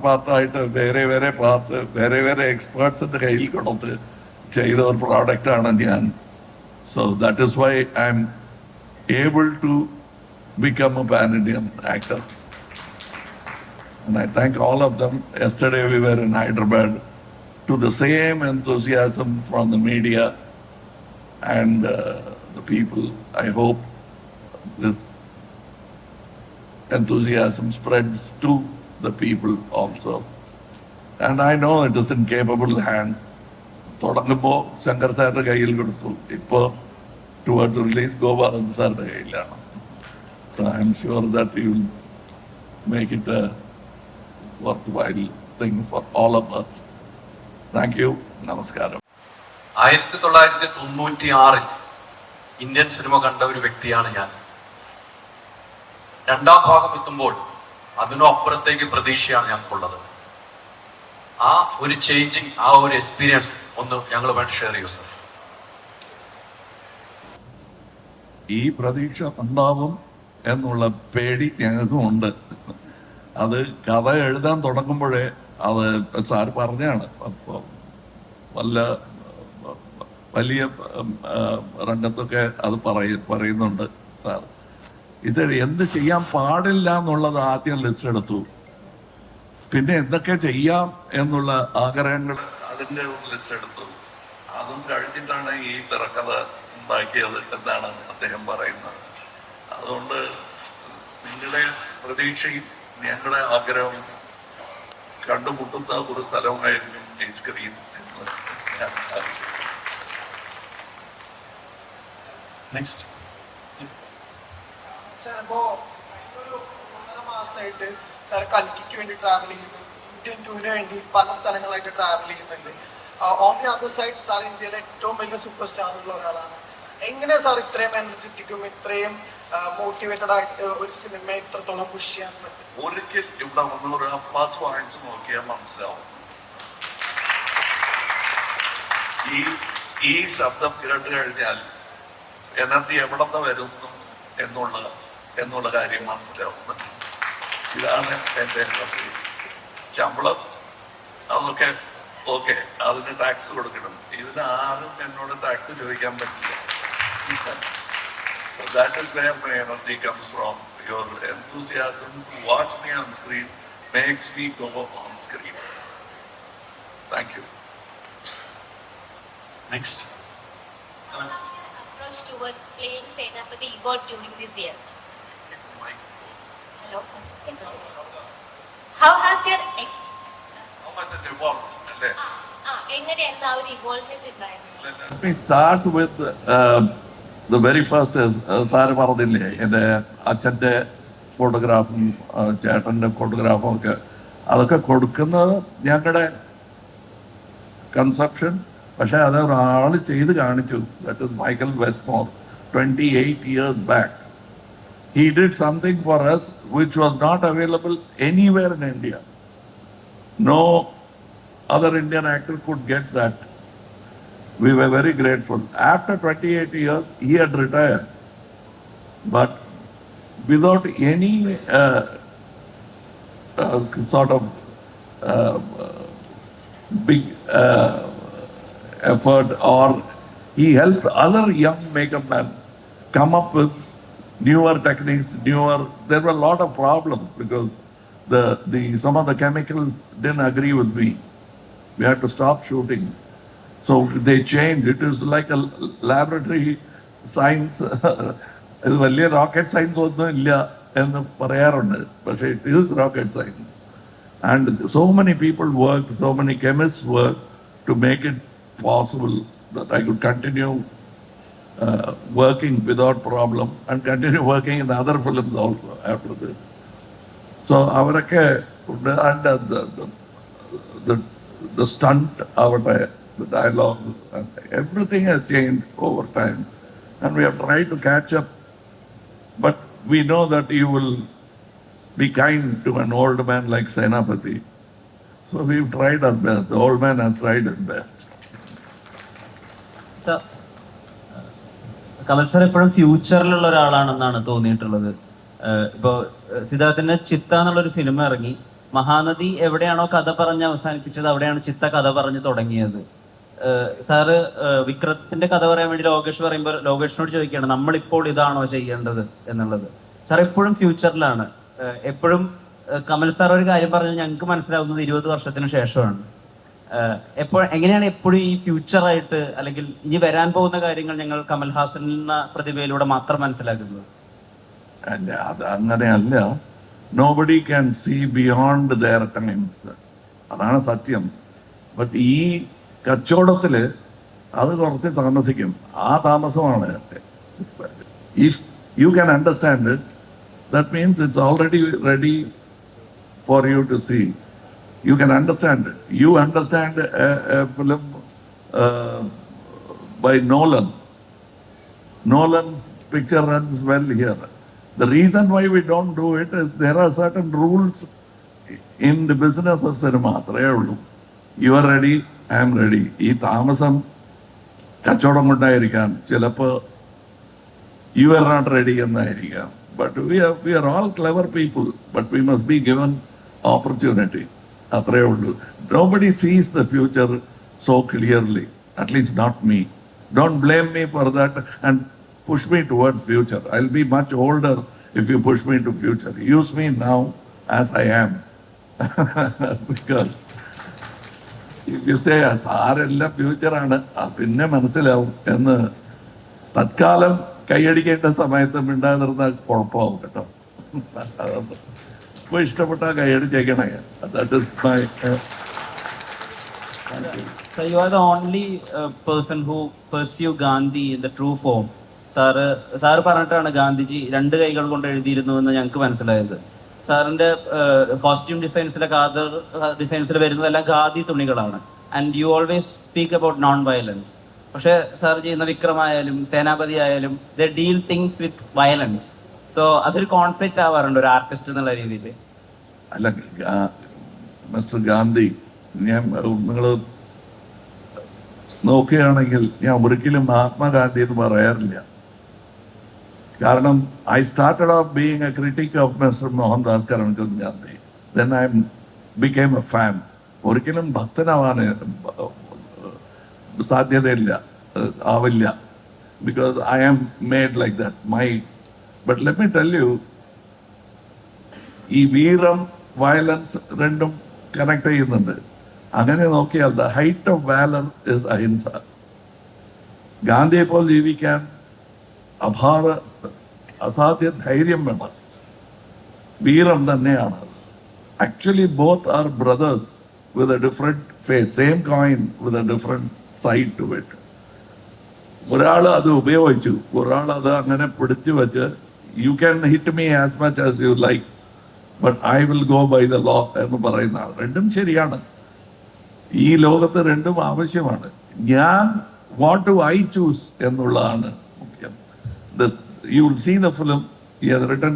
പാർട്ടായിട്ട് വേറെ എക്സ്പേർട്സിൻ്റെ കയ്യിൽ കൊടുത്ത് ചെയ്ത ഒരു പ്രോഡക്റ്റാണ് ഞാൻ. So that is why I'm able to become a pan Indian actor. And I thank all of them. Yesterday we were in Hyderabad, to the same enthusiasm from the media and the people. I hope this enthusiasm spreads to the people also. And I know it is in capable hands. തുടങ്ങുമ്പോൾ ശങ്കർ സാറിന്റെ കയ്യിൽ കൊടുത്തു, ഇപ്പോൾ towards release Gopalan സാറിന്റെ കയ്യിലാണ്. So I am sure that you will make it A worth thing for all of us. Thank you. നമസ്കാരം. 1996 Indian cinema കണ്ട ഒരു വ്യക്തിയാണ് ഞാൻ. രണ്ടാം ഭാഗം എത്തുമ്പോൾ അതിനും അപ്പുറത്തേക്ക് പ്രതീക്ഷയാണ് ഞങ്ങൾക്കുള്ളത്. ആ ഒരു ചേഞ്ചിങ്, ആ ഒരു എക്സ്പീരിയൻസ് ഒന്ന് ഞങ്ങൾ വേണ്ടി ഷെയർ ചെയ്യൂ സർ. ഈ പ്രതീക്ഷ ഉണ്ടാവും എന്നുള്ള പേടി ഞങ്ങൾക്കും ഉണ്ട്. അത് കഥ എഴുതാൻ തുടങ്ങുമ്പോഴേ അത് സാർ പറഞ്ഞാണ്. അപ്പോൾ വലിയ രംഗത്തൊക്കെ അത് പറയുന്നുണ്ട് സാർ. ഇത് എന്ത് ചെയ്യാൻ പാടില്ല എന്നുള്ളത് ആദ്യം ലിസ്റ്റ് എടുത്തു. പിന്നെ എന്തൊക്കെ ചെയ്യാം എന്നുള്ള ആഗ്രഹങ്ങൾ അതിൻ്റെ ഒരു ലിസ്റ്റ് എടുത്തു. അതും കഴിഞ്ഞിട്ടാണ് ഈ തിരക്കഥ ഉണ്ടാക്കിയത് എന്നാണ് അദ്ദേഹം പറയുന്നത്. അതുകൊണ്ട് നിങ്ങളുടെ പ്രതീക്ഷയും ഞങ്ങളുടെ ആഗ്രഹവും കണ്ടുമുട്ടുന്ന ഒരു സ്ഥലമായിരിക്കും ഈ സ്ക്രീൻ എന്ന് ഞാൻ നെക്സ്റ്റ് സാർ, ഇപ്പോൾ ഒരു 1.5 മാസമായിട്ട് സാർ കൽക്കിക്ക് വേണ്ടി ട്രാവൽ ചെയ്യുന്നു, ഇന്ത്യൻ ടൂറിന് വേണ്ടി പല സ്ഥലങ്ങളായിട്ട് ട്രാവൽ ചെയ്യുന്നുണ്ട്. On the other side sir ഇന്ത്യയിലെ ഏറ്റവും വലിയ സൂപ്പർ സ്റ്റാറുള്ള ഒരാളാണ്. എങ്ങനെ സാർ ഇത്രയും എനർജറ്റിക്കും ഇത്രയും മോട്ടിവേറ്റഡ് ആയിട്ട് ഒരു സിനിമ ഇത്രത്തോളം പുഷ് ചെയ്യാൻ പറ്റും? ഒരിക്കൽ ഇവിടെ വന്ന് ഒരു അപ്പാസ് വാങ്ങിച്ചു നോക്കിയാൽ മനസ്സിലാവും. ഈ ശബ്ദം കേട്ട് കഴിഞ്ഞാൽ എനർജി എവിടെ നിന്ന് വരുന്നു എന്നുള്ള കാര്യം മനസ്സിലാവുന്നത്. ഇതാണ് എൻ്റെ എനർജി. ശമ്പളം അതൊക്കെ ഓക്കെ, അതിന് ടാക്സ് കൊടുക്കണം. ഇതിന് ആരും എന്നോട് ടാക്സ് ചോദിക്കാൻ പറ്റില്ല. So that is where my energy comes from. Your enthusiasm to watch me on screen makes me go on screen. Thank you. Next. How has your approach towards playing Senapati evolved during these years? Hello? How has your How much it evolved? എങ്ങനെയായിരുന്നു ആ ഒരു ഇവോൾവ്മെന്റ് ഉണ്ടായിരുന്നത്? Let me start with the very first. Sir പറഞ്ഞില്ലേ എൻ്റെ അച്ഛൻ്റെ ഫോട്ടോഗ്രാഫും ചേട്ടൻ്റെ ഫോട്ടോഗ്രാഫും ഒക്കെ, അതൊക്കെ കൊടുക്കുന്നത് ഞങ്ങളുടെ കൺസെപ്ഷൻ. പക്ഷെ അത് ഒരാൾ ചെയ്ത് കാണിച്ചു. That is Michael Westmore 28 years back. He did something for us which was not available anywhere in India. No other Indian actor could get that. We were very grateful. After 28 years, he had retired. But without any sort of big effort, or he helped other young makeup men come up with newer techniques, there were a lot of problems because some of the chemicals didn't agree with me. We had to stop shooting. So they changed. It is like a laboratory science. ഇത് വലിയ rocket science ഒന്നും ഇല്ല എന്ന് പറയാറുണ്ട്. പക്ഷേ it is rocket science. And so many people worked, so many chemists worked to make it possible that I could continue working without problem and continue working in other films also after this. So അവരൊക്കെ and the stunt avate, the dialogue, and everything has changed over time, and we have tried to catch up. But we know that you will be kind to an old man like Senapati. So we've tried our best. The old man has tried his best. Kamal sir എപ്പോഴും ഫ്യൂച്ചറിലുള്ള ഒരാളാണെന്നാണ് തോന്നിയിട്ടുള്ളത്. ഇപ്പോൾ സിദ്ധാർത്ഥിന്റെ ചിത്ത എന്നുള്ളൊരു cinema ഇറങ്ങി. മഹാനദി എവിടെയാണോ കഥ പറഞ്ഞ് അവസാനിപ്പിച്ചത് അവിടെയാണ് ചിത്ത കഥ പറഞ്ഞ് തുടങ്ങിയത്. സാറ് വിക്രത്തിന്റെ കഥ പറയാൻ വേണ്ടി ലോകേഷ് പറയുമ്പോൾ ലോകേഷിനോട് ചോദിക്കുകയാണ് നമ്മളിപ്പോൾ ഇതാണോ ചെയ്യേണ്ടത് എന്നുള്ളത്. സാർ എപ്പോഴും ഫ്യൂച്ചറിലാണ്. എപ്പോഴും കമൽ സാർ ഒരു കാര്യം പറഞ്ഞത് ഞങ്ങൾക്ക് മനസ്സിലാവുന്നത് 20 വർഷത്തിന് ശേഷമാണ്. എങ്ങനെയാണ് എപ്പോഴും ഈ ഫ്യൂച്ചറായിട്ട് അല്ലെങ്കിൽ ഇനി വരാൻ പോകുന്ന കാര്യങ്ങൾ ഞങ്ങൾ കമൽ ഹാസൻ എന്ന പ്രതിഭയിലൂടെ മാത്രം മനസ്സിലാക്കുന്നത്? അല്ല, അത് അങ്ങനെയല്ല. Nobody can see beyond their times. അതാണ് സത്യം. ബട്ട് ഈ കച്ചവടത്തിൽ അത് കുറച്ച് താമസിക്കും. ആ താമസമാണ്. If you can understand it, that means it's already ready for you to see. You can understand it. You understand a film by Nolan. Nolan's picture runs well here. The reason why we don't do it is there are certain rules in the business of cinema. You are ready, I am ready. ഈ താമസം കച്ചവടം കൊണ്ടായിരിക്കാം. ചിലപ്പോൾ you are not ready എന്നായിരിക്കാം. But we are all clever people, but we must be given opportunity. അത്രേ ഉള്ളൂ. Nobody sees the future so clearly, at least not me. Don't blame me for that and push me towards future. I'll be much older if you push me to future. Use me now as I am. Because if you say സാരെല്ലാം ഫ്യൂച്ചറാണ്, പിന്നെ മനസ്സിലാവും എന്ന് തത്കാലം കൈയടിക്കേണ്ട സമയത്ത് മിണ്ടാതിരുന്ന കുഴപ്പമാവും കേട്ടോ. ഇപ്പോൾ ഇഷ്ടപ്പെട്ട കൈയടിച്ചേക്കണേ. That is my. So you are the only person who pursue Gandhi in the true form. Sir പറഞ്ഞിട്ടാണ് ഗാന്ധിജി 2 കൈകൾ കൊണ്ട് എഴുതിയിരുന്നു എന്ന് ഞങ്ങൾക്ക് മനസ്സിലായത്. സാറിന്റെ കോസ്റ്റ്യൂം ഡിസൈൻസിലെ ഡിസൈൻസിൽ വരുന്നതെല്ലാം ഖാദി തുണികളാണ്. And you always speak about non violence. പക്ഷേ സാർ ചെയ്യുന്ന വിക്രമായാലും സേനാപതി ആയാലും they deal things with violence. So അതൊരു കോൺഫ്ലിക്റ്റ് ആവാറുണ്ട് ഒരു ആർട്ടിസ്റ്റ് എന്നുള്ള രീതിയിൽ. അല്ല, മിസ്റ്റർ ഗാന്ധി, നിങ്ങൾ നോക്കുകയാണെങ്കിൽ ഞാൻ ഒരിക്കലും മഹാത്മാഗാന്ധി എന്ന് പറയാറില്ല. കാരണം I started off being a critic of mister Mohandas Karamchand Gandhi. Then I became a fan. ഒരിക്കലും ഭക്തനാവാൻ സാധ്യതയില്ല, ആവില്ല. Because I am made like that. But let me tell you, ഈ വീരം വയലൻസ് രണ്ടും കണക്ട് ചെയ്യുന്നുണ്ട്. അങ്ങനെ നോക്കിയാൽ the height of valour is ahimsa. ഗാന്ധിയെ പോലെ ജീവിക്കാൻ അസാധ്യ ധൈര്യം വേണം, വീരം തന്നെയാണ്. Actually both are brothers with a different face, same coin with a different side to it. ഒരാൾ അത് ഉപയോഗിച്ചു, ഒരാൾ അത് അങ്ങനെ പിടിച്ചു വെച്ച് you can hit me as much as you like but I will go by the law എന്ന് പറയുന്ന ആൾ. രണ്ടും ശരിയാണ്. ഈ ലോകത്ത് രണ്ടും ആവശ്യമാണ്. ഞാൻ വാട്ട് ടു ഐ ചൂസ് എന്നുള്ളതാണ് മുഖ്യം. You will see the film, he has written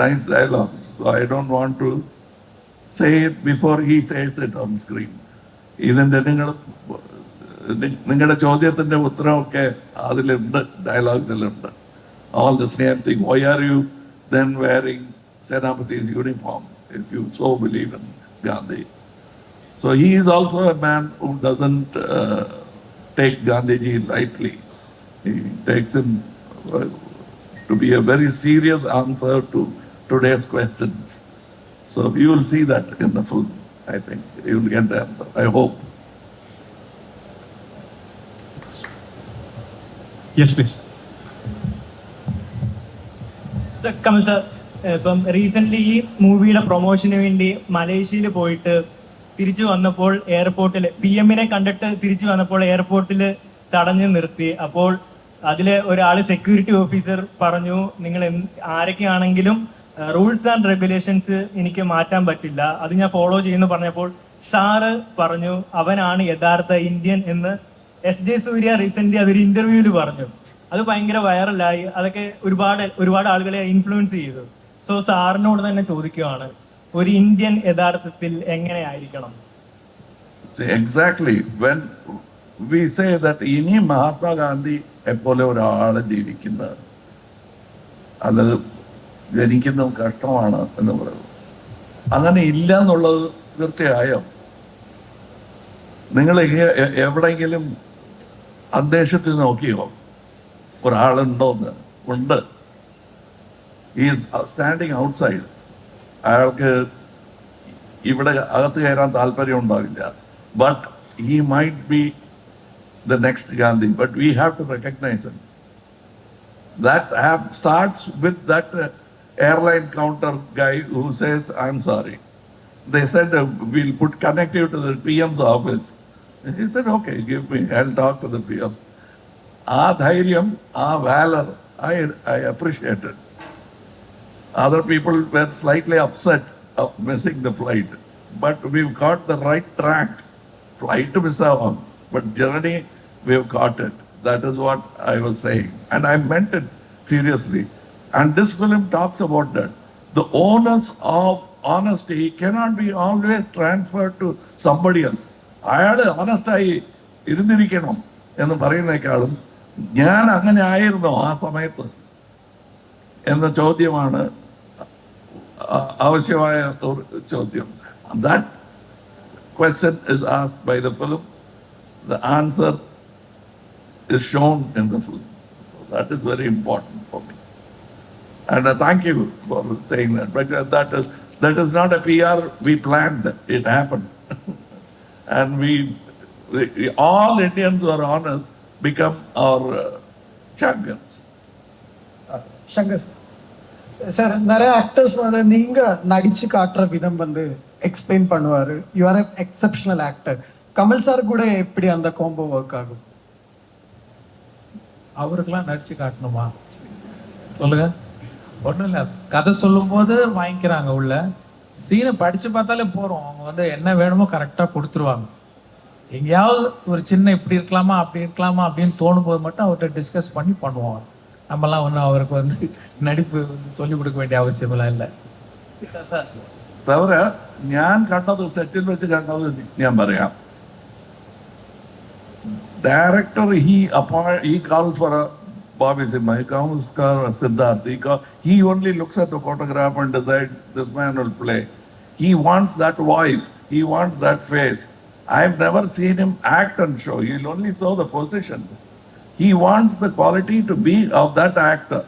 nice dialogues, so I don't want to say it before he says it on screen. ഇതിൻ്റെ നിങ്ങളുടെ ചോദ്യത്തിൻ്റെ ഉത്തരവൊക്കെ അതിലുണ്ട്, ഡയലോഗ്സിലുണ്ട്. All the same thing. Why are you then wearing Senapati's uniform if you so believe in Gandhi? So he is also a man who doesn't take Gandhiji lightly. He takes him to be a very serious answer to today's questions. So you will see that in the film. I think you will get the answer. I hope. Yes, please. Sir, Kamal sir, ഇപ്പം recently ഈ മൂവിയുടെ പ്രൊമോഷന് വേണ്ടി മലേഷ്യയിൽ പോയിട്ട് തിരിച്ചു വന്നപ്പോൾ എയർപോർട്ടിൽ PM കണ്ടിട്ട് തിരിച്ചു വന്നപ്പോൾ എയർപോർട്ടിൽ തടഞ്ഞു നിർത്തി. അപ്പോൾ അതിലെ ഒരാൾ സെക്യൂരിറ്റി ഓഫീസർ പറഞ്ഞു, നിങ്ങൾ ആരൊക്കെയാണെങ്കിലും റൂൾസ് ആൻഡ് റെഗുലേഷൻസ് എനിക്ക് മാറ്റാൻ പറ്റില്ല, അത് ഞാൻ ഫോളോ ചെയ്യുന്നു പറഞ്ഞപ്പോൾ സാറ് പറഞ്ഞു അവനാണ് യഥാർത്ഥ ഇന്ത്യൻ എന്ന്. SJ സൂര്യ റീസെൻ്റ്ലി അതൊരു ഇന്റർവ്യൂവിൽ പറഞ്ഞു. അത് ഭയങ്കര വൈറലായി. അതൊക്കെ ഒരുപാട് ആളുകളെ ഇൻഫ്ലുവൻസ് ചെയ്തു. സോ സാറിനോട് തന്നെ ചോദിക്കുകയാണ്, ഒരു ഇന്ത്യൻ യഥാർത്ഥത്തിൽ എങ്ങനെയായിരിക്കണം? Exactly. When we say that ഇനി മഹാത്മാഗാന്ധി എപ്പോലെ ഒരാളെ ജീവിക്കുന്ന അല്ലത് ജനിക്കുന്ന കഷ്ടമാണ് എന്ന് പറയുന്നത്, അങ്ങനെ ഇല്ല എന്നുള്ളത് തീർച്ചയായും. നിങ്ങൾ എവിടെയെങ്കിലും അന്തരീക്ഷത്തിൽ നോക്കിയോ ഒരാളുണ്ടോന്ന്? ഉണ്ട്. ഈ സ്റ്റാൻഡിങ് ഔട്ട്സൈഡ്. അയാൾക്ക് ഇവിടെ അകത്ത് കയറാൻ താല്പര്യം ഉണ്ടാവില്ല. But he might be the next Gandhi, but we have to recognize him. That starts with that airline counter guy who says, I'm sorry. They said, we'll connect you to the PM's office. And he said, okay, give me, I'll talk to the PM. Dhairyam, valor, I appreciate it. Other people were slightly upset of missing the flight, but we've got the right track. Flight to miss out, but journey, we have caught it. That is what I was saying. And I meant it seriously. And this film talks about that. The onus of honesty cannot be always transferred to somebody else. അയാൾ ഓണസ്റ്റായി ഇരുന്നിരിക്കണം എന്ന് പറയുന്നേക്കാളും ഞാൻ അങ്ങനെ ആയിരുന്നോ ആ സമയത്ത് എന്ന ചോദ്യമാണ് ആവശ്യമായ ഒരു ചോദ്യം. That question is asked by the film. The answer is shown in the film. So that is very important for me. And thank you for saying that. But that is not a PR we planned. It happened. And we all Indians who are honest become our champions. Shankar sir, நிறைய actors வந்து நீங்க நடிச்சு காட்டுற விதம் வந்து explain பண்ணுவாரு. You are a exceptional actor. Kamal sir கூட எப்படி அந்த காம்போ ஒர்க் ஆகும்? அவருக்கெல்லாம் நடிச்சு காட்டணுமா? சொல்லுங்க. ஒன்றும் இல்லை, கதை சொல்லும் போது வாங்கிக்கிறாங்க, உள்ள சீனை படிச்சு பார்த்தாலே போறோம். அவங்க வந்து என்ன வேணுமோ கரெக்டாக கொடுத்துருவாங்க. எங்கேயாவது ஒரு சின்ன இப்படி இருக்கலாமா அப்படி இருக்கலாமா அப்படின்னு தோணும்போது மட்டும் அவர்கிட்ட டிஸ்கஸ் பண்ணி பண்ணுவோம். நம்மலாம் ஒன்றும் அவருக்கு வந்து நடிப்பு வந்து சொல்லிக் கொடுக்க வேண்டிய அவசியமெல்லாம் இல்லை. തവര ഞാൻ കണ്ടത് സെറ്റിൽ വെച്ച് കണ്ടത് ഞാൻ പറയാം. Director he calls for a Bobby Simha, he comes for Siddharth, he only looks at the photograph and decides this man will play. He wants that voice, he wants that face. I've never seen him act and show, he'll only show the position. He wants the quality to be of that actor,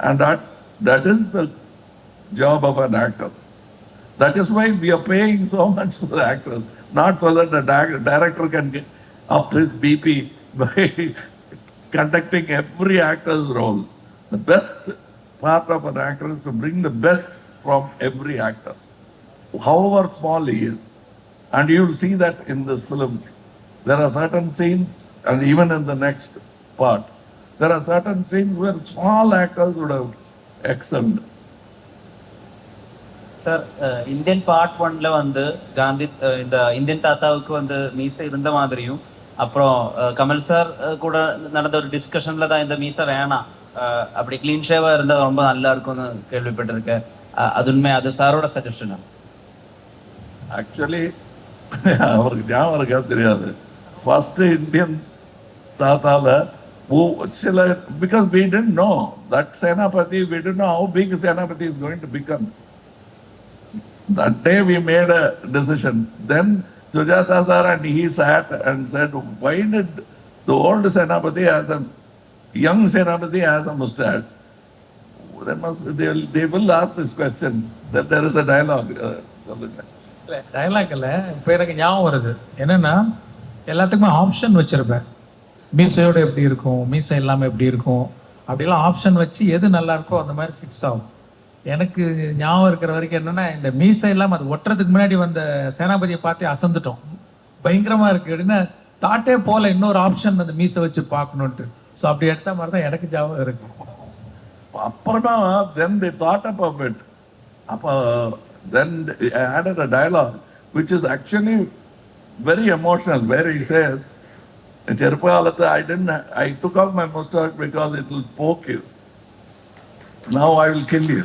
and that is the job of an actor. That is why we are paying so much to the actors, not so that the director can get up his BP by conducting every actor's role. The best part of an actor is to bring the best from every actor, however small he is. And you will see that in this film. There are certain scenes, and even in the next part, there are certain scenes where small actors would have excelled. Sir, Indian part 1ல வந்து காந்தி இந்த Indian தாத்தாவுக்கு வந்து மீசை இருந்த மாதிரியும், அப்புறம் Kamal sir கூட நடந்த ஒரு டிஸ்கஷன்ல தான் இந்த மீசை வேணாம், அப்படி கிளீன் ஷேவா இருந்தா ரொம்ப நல்லா இருக்கும்னு கேள்விப்பட்டிருக்கேன். அது உண்மை? அது சாரோட சஜஷனா? ஆக்சுவலி அவருக்கு ஞாபகம் இருக்கா தெரியாது. ஃபர்ஸ்ட் இந்தியன் தாத்தால சில, because we didn't know that Senapati, we didn't know how big Senapati is going to become. That day we made a decision. Then Sujata sir and he sat and said, why did the old Senapati has a young Senapati has a mustache? They will ask this question. That there is a dialogue. இல்லை dialogue இல்லை, இப்போ எனக்கு ஞாபகம் வருது. என்னென்னா எல்லாத்துக்குமே option வச்சுருப்பேன். மீசையோடு எப்படி இருக்கும், மீசை இல்லாமல் எப்படி இருக்கும், அப்படிலாம் ஆப்ஷன் வச்சு எது நல்லா இருக்கோ அந்த மாதிரி ஃபிக்ஸ் ஆகும். எனக்கு ஞாபகம் இருக்கிற வரைக்கும் என்னென்னா, இந்த மீசை இல்லாமல் அது ஒட்டுறதுக்கு முன்னாடி வந்த சேனாபதியை பார்த்தே அசந்துட்டோம். பயங்கரமாக இருக்குது அப்படின்னா தாட்டே போல இன்னொரு ஆப்ஷன் அந்த மீசை வச்சு பார்க்கணுன்ட்டு. ஸோ அப்படி எடுத்த மாதிரி தான் எனக்கு ஞாபகம் இருக்கு. அப்புறமா then they thought about it. Then I added a dialogue which is actually very emotional, where he says, Cherupalata, I took off my mustache because it will poke you. Now I will kill you.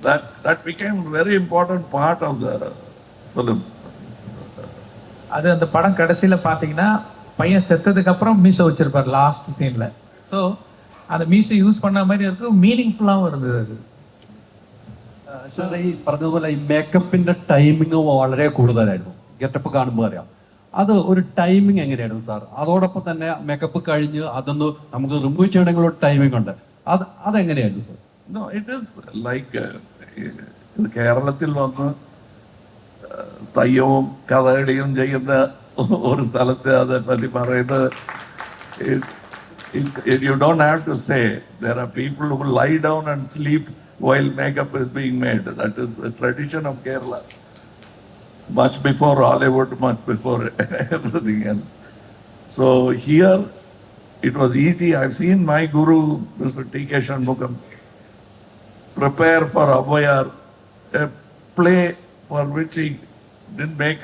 That became a very important part of the film. அது அந்த படம் கடைசியில் பார்த்தீங்கன்னா பையன் செத்ததுக்கு அப்புறம் மீசை வச்சிருப்பார் லாஸ்ட் சீனில். ஸோ அந்த மீசை யூஸ் பண்ண மாதிரி இருக்கும், மீனிங்ஃபுல்லாகவும் இருந்தது அது. സാർ, ഈ പറഞ്ഞതുപോലെ ഈ മേക്കപ്പിന്റെ ടൈമിങ് വളരെ കൂടുതലായിരുന്നു. ഗെറ്റപ്പ് കാണുമ്പോൾ അറിയാം. അത് ഒരു ടൈമിങ് എങ്ങനെയായിരുന്നു സാർ? അതോടൊപ്പം തന്നെ മേക്കപ്പ് കഴിഞ്ഞ് അതൊന്ന് നമുക്ക് റിമൂവ് ചെയ്യണമെങ്കിൽ ടൈമിംഗ് ഉണ്ട്. അതെങ്ങനെയായിരുന്നു sir? No, it is like കേരളത്തിൽ വന്ന് തയ്യവും കഥകളിയും ചെയ്യുന്ന ഒരു സ്ഥലത്ത് അതേപ്പറ്റി പറയുന്നത്, you don't have to say. There are people who lie down and sleep while makeup is being made. That is the tradition of Kerala. Much before Hollywood, much before everything else. So here it was easy. I've seen my guru, Mr. T.K. Shanmugam, prepare for Abhayar, a play for which he didn't make